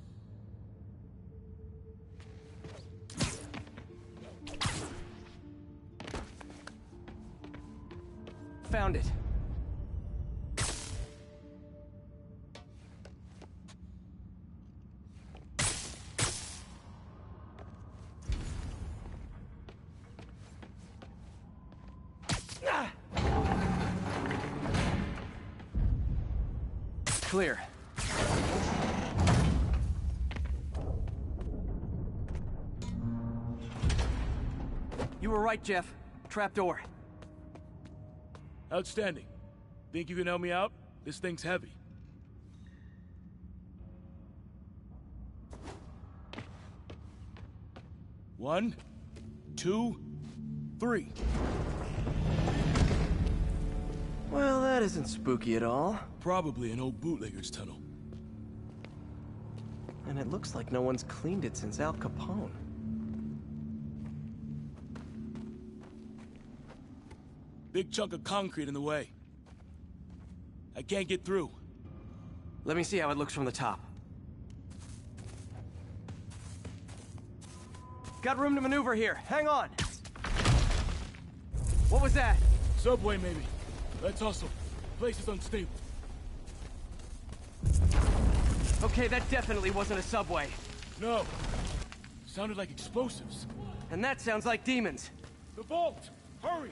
Found it. clear. You were right, Jeff. Trapdoor. Outstanding. Think you can help me out? This thing's heavy. One, 2, 3. Well, that isn't spooky at all. Probably an old bootlegger's tunnel. And it looks like no one's cleaned it since Al Capone. Big chunk of concrete in the way. I can't get through. Let me see how it looks from the top. Got room to maneuver here. Hang on. What was that? Subway, maybe. Let's hustle. Place is unstable. Okay, that definitely wasn't a subway. No. Sounded like explosives. And that sounds like demons. The vault! Hurry!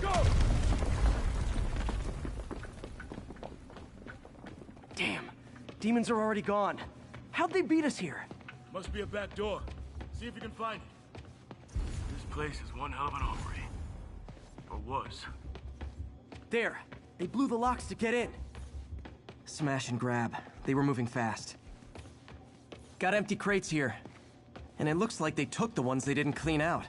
Go! Damn. Demons are already gone. How'd they beat us here? Must be a back door. See if you can find it. This place is one hell of an armory. Or was. There. They blew the locks to get in. Smash and grab. They were moving fast. Got empty crates here. And it looks like they took the ones they didn't clean out.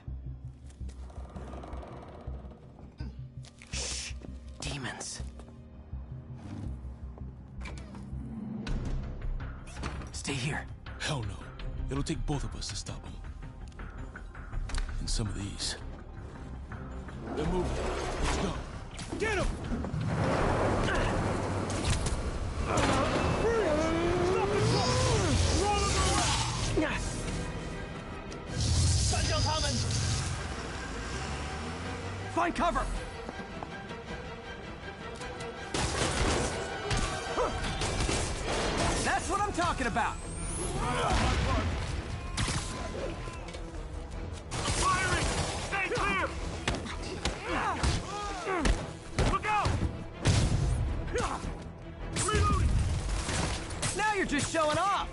Shh. Demons. Stay here. Hell no. It'll take both of us to stop them. And some of these. They're moving. Let's go. Get him! Find cover! That's what I'm talking about! Firing! Stay clear! Look out! Reloading! Now you're just showing off!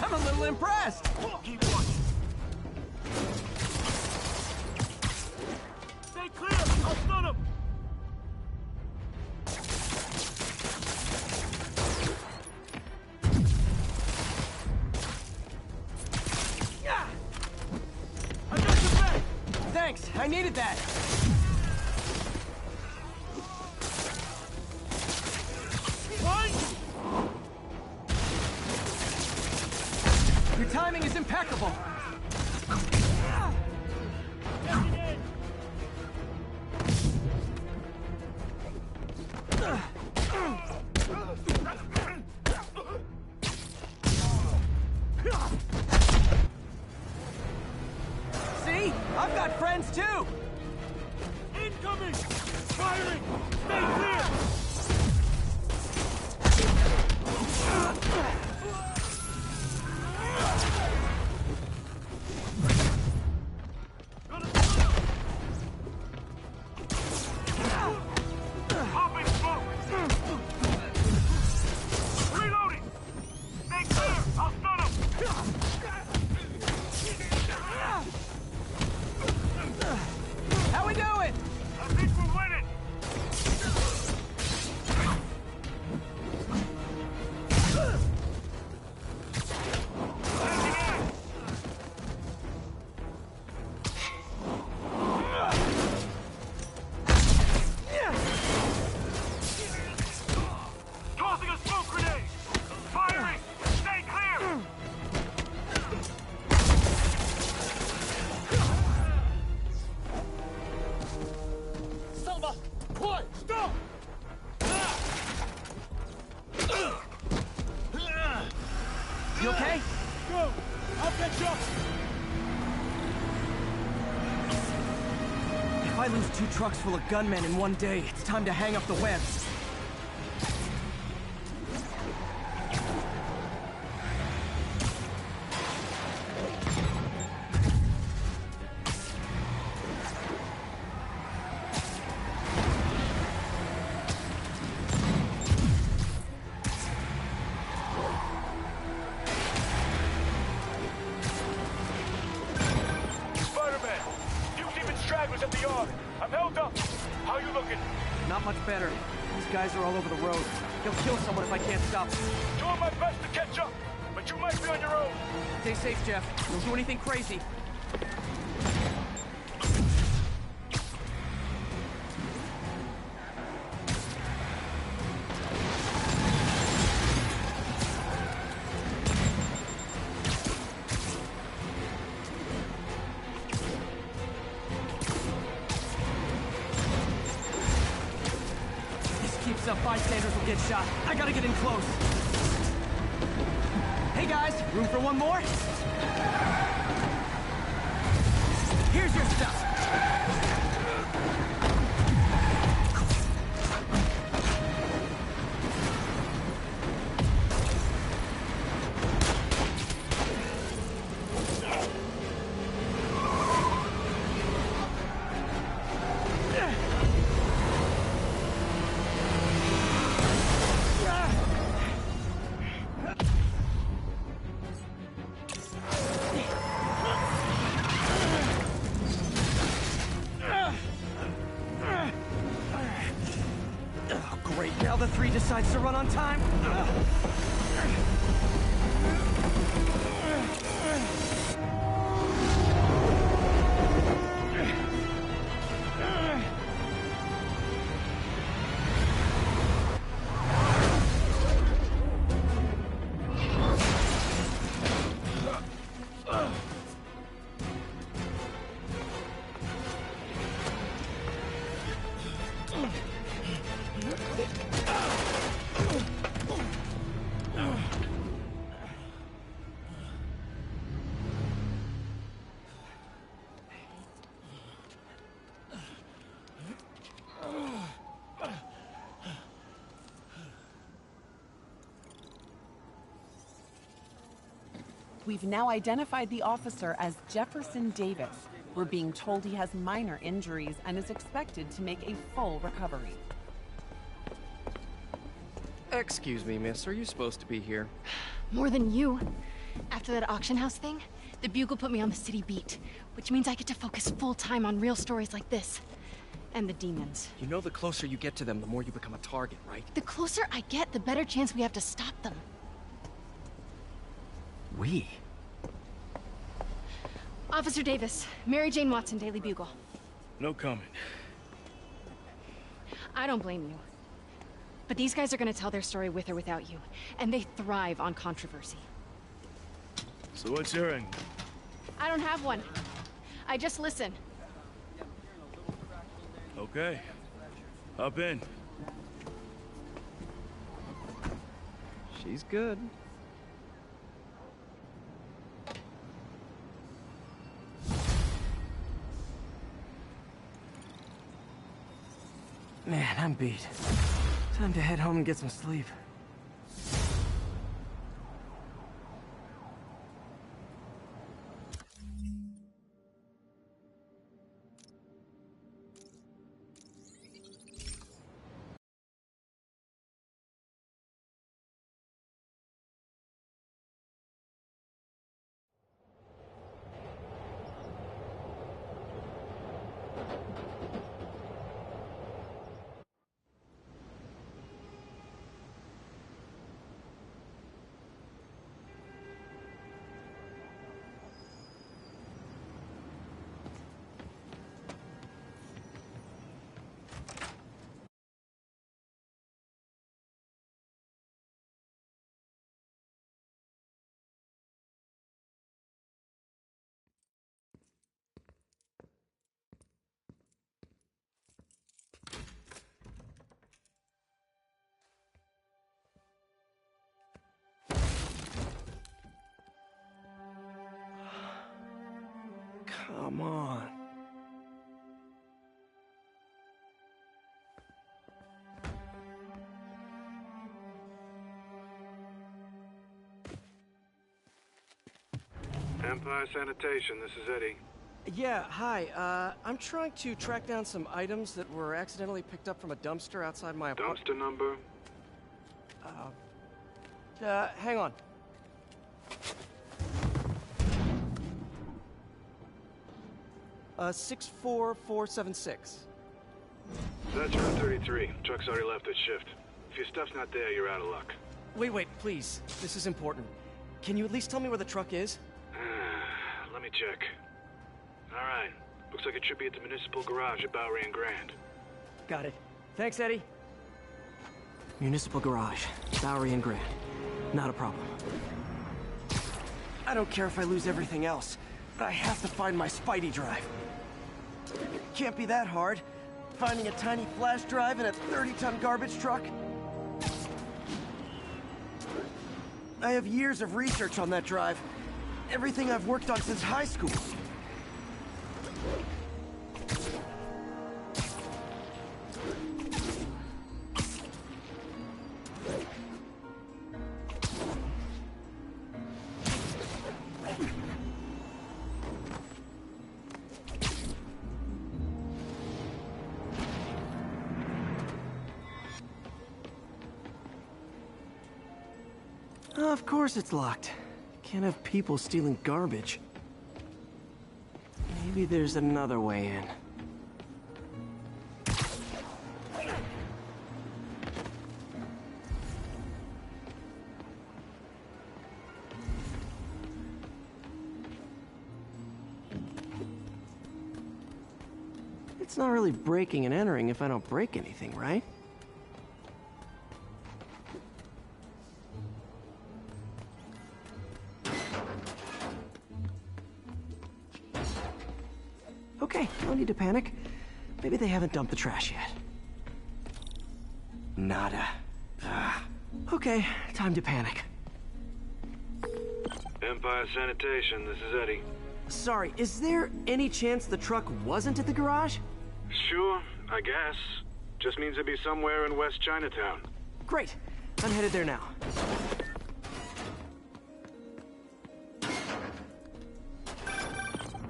I'm a little impressed! Keep watching. Stay clear! I'll stun him! I got your back! Thanks, I needed that! Your timing is impeccable! See? I've got friends too! Incoming! Firing! Stay clear! Popping smoke! Reloading! Stay clear! I'll stun him! How we doing? I think we're winning! Tossing a smoke grenade! Firing! Stay clear! Silva! Quiet! Stop! You okay? Go! I'll catch up! I lose 2 trucks full of gunmen in one day, it's time to hang up the web. Spider-Man! You keeping stragglers at the yard. I'm held up. How you looking? Not much better. These guys are all over the road. He'll kill someone if I can't stop him. Doing my best to catch up, but you might be on your own. Stay safe, Jeff. Don't do anything crazy. Keeps up, bystanders will get shot. I gotta get in close. Hey guys, room for one more? Here's your stuff. Great, now the 3 decides to run on time. We've now identified the officer as Jefferson Davis. We're being told he has minor injuries and is expected to make a full recovery. Excuse me, miss. Are you supposed to be here? More than you. After that auction house thing, the Bugle put me on the city beat, which means I get to focus full-time on real stories like this. And the demons. You know the closer you get to them, the more you become a target, right? The closer I get, the better chance we have to stop them. We? Officer Davis, Mary Jane Watson, Daily Bugle. No comment. I don't blame you. But these guys are gonna tell their story with or without you, and they thrive on controversy. So what's your angle? I don't have one. I just listen. Okay. Hop in. She's good. Man, I'm beat. Time to head home and get some sleep. Come on. Empire Sanitation, this is Eddie. Yeah, hi. I'm trying to track down some items that were accidentally picked up from a dumpster outside my apartment. Dumpster number? Hang on. Uh, 64476. That's Route 33. Truck's already left its shift. If your stuff's not there, you're out of luck. Wait, please. This is important. Can you at least tell me where the truck is? Let me check. Alright. Looks like it should be at the municipal garage at Bowery and Grand. Got it. Thanks, Eddie. Municipal garage, Bowery and Grand. Not a problem. I don't care if I lose everything else, but I have to find my Spidey drive. Can't be that hard. Finding a tiny flash drive in a 30-ton garbage truck. I have years of research on that drive. Everything I've worked on since high school. Of course it's locked. Can't have people stealing garbage. Maybe there's another way in. It's not really breaking and entering if I don't break anything, right? Okay, no need to panic. Maybe they haven't dumped the trash yet. Nada. Okay, time to panic. Empire Sanitation, this is Eddie. Sorry, is there any chance the truck wasn't at the garage? Sure, I guess. Just means it'd be somewhere in West Chinatown. Great. I'm headed there now.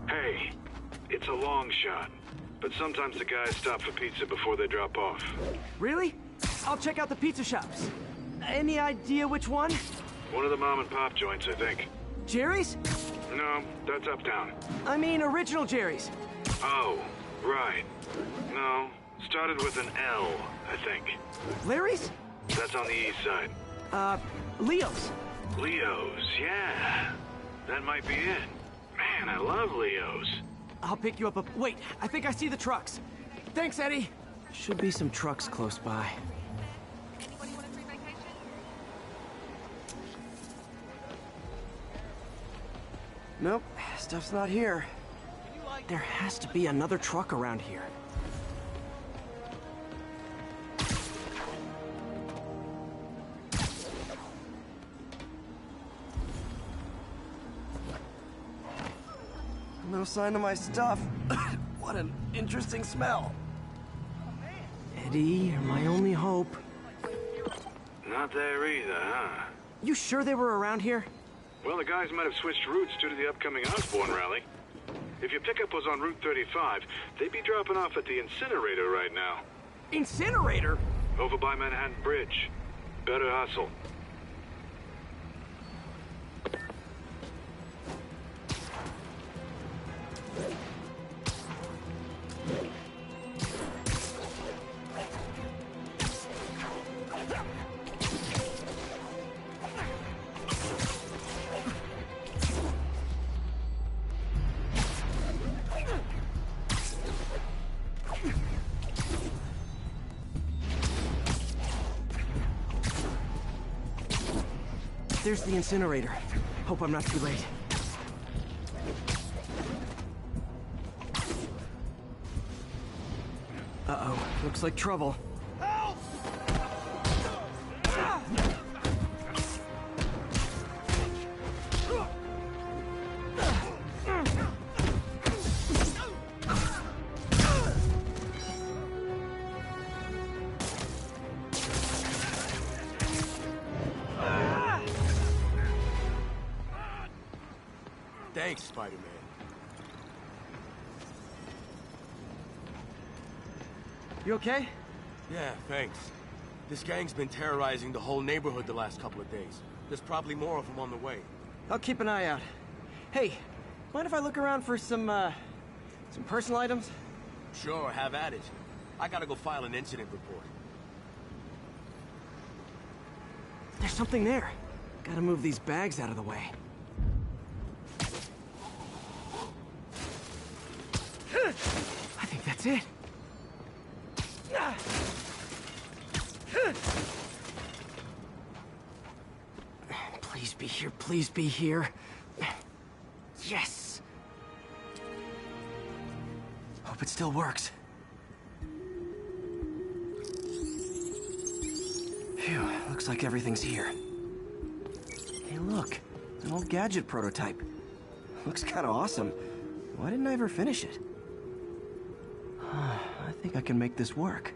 Hey, it's a long shot, but sometimes the guys stop for pizza before they drop off. Really? I'll check out the pizza shops. Any idea which one? One of the mom and pop joints, I think. Jerry's? No, that's uptown. I mean original Jerry's. Oh, right. No, started with an L, I think. Larry's? That's on the east side. Leo's. Leo's, yeah. That might be it. Man, I love Leo's. I'll pick you up Wait, I think I see the trucks. Thanks, Eddie. Should be some trucks close by. Nope, stuff's not here. There has to be another truck around here. No sign of my stuff. What an interesting smell. Eddie, you're my only hope. Not there either, huh? You sure they were around here? Well, the guys might have switched routes due to the upcoming Osborn rally. If your pickup was on Route 35, they'd be dropping off at the incinerator right now. Incinerator? Over by Manhattan Bridge. Better hustle. There's the incinerator. Hope I'm not too late. Uh-oh. Looks like trouble. Thanks, Spider-Man. You okay? Yeah, thanks. This gang's been terrorizing the whole neighborhood the last couple of days. There's probably more of them on the way. I'll keep an eye out. Hey, mind if I look around for some personal items? Sure, have at it. I gotta go file an incident report. There's something there. Gotta move these bags out of the way. I think that's it. Please be here, please be here. Yes! Hope it still works. Phew, looks like everything's here. Hey look, an old gadget prototype. Looks kinda awesome. Why didn't I ever finish it? I think I can make this work.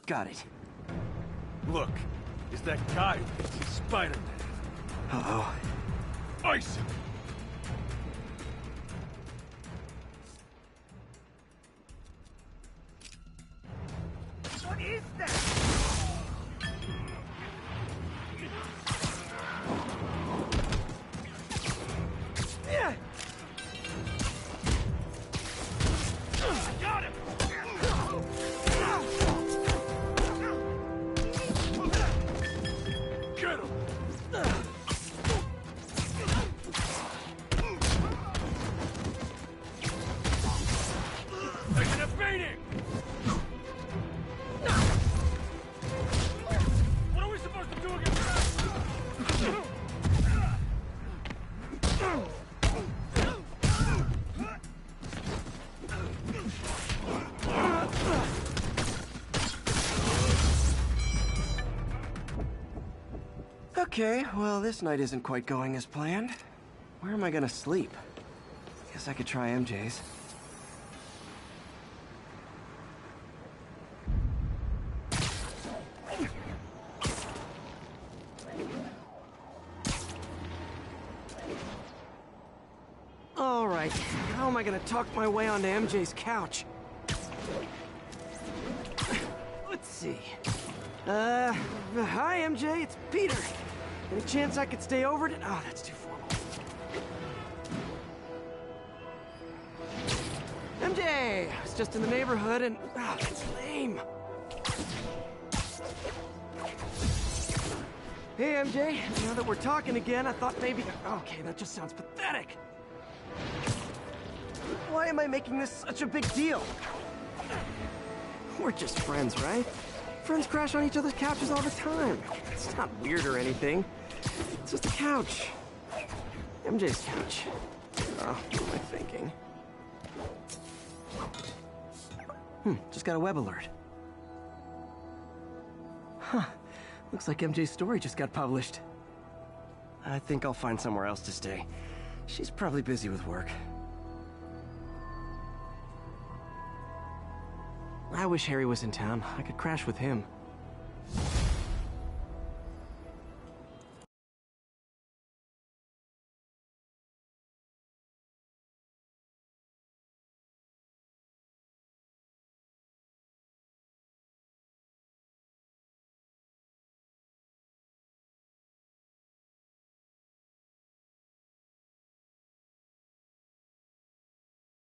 Got it. Look, is that guy it's Spider-Man. Uh-oh. Ice him! What is that? Yeah. I got him! Get him! Taking a beating! What are we supposed to do against that? Okay, well, this night isn't quite going as planned. Where am I gonna sleep? Guess I could try MJ's. All right, how am I gonna talk my way onto MJ's couch? Let's see. Hi, MJ, it's Peter. Any chance I could stay over tonight? Oh, that's too formal. MJ! I was just in the neighborhood and... Oh, that's lame. Hey, MJ. Now that we're talking again, I thought maybe... Okay, that just sounds pathetic. Why am I making this such a big deal? We're just friends, right? Friends crash on each other's couches all the time. It's not weird or anything. It's just a couch. MJ's couch. Oh, what am I thinking? Just got a web alert. Huh. Looks like MJ's story just got published. I think I'll find somewhere else to stay. She's probably busy with work. I wish Harry was in town. I could crash with him.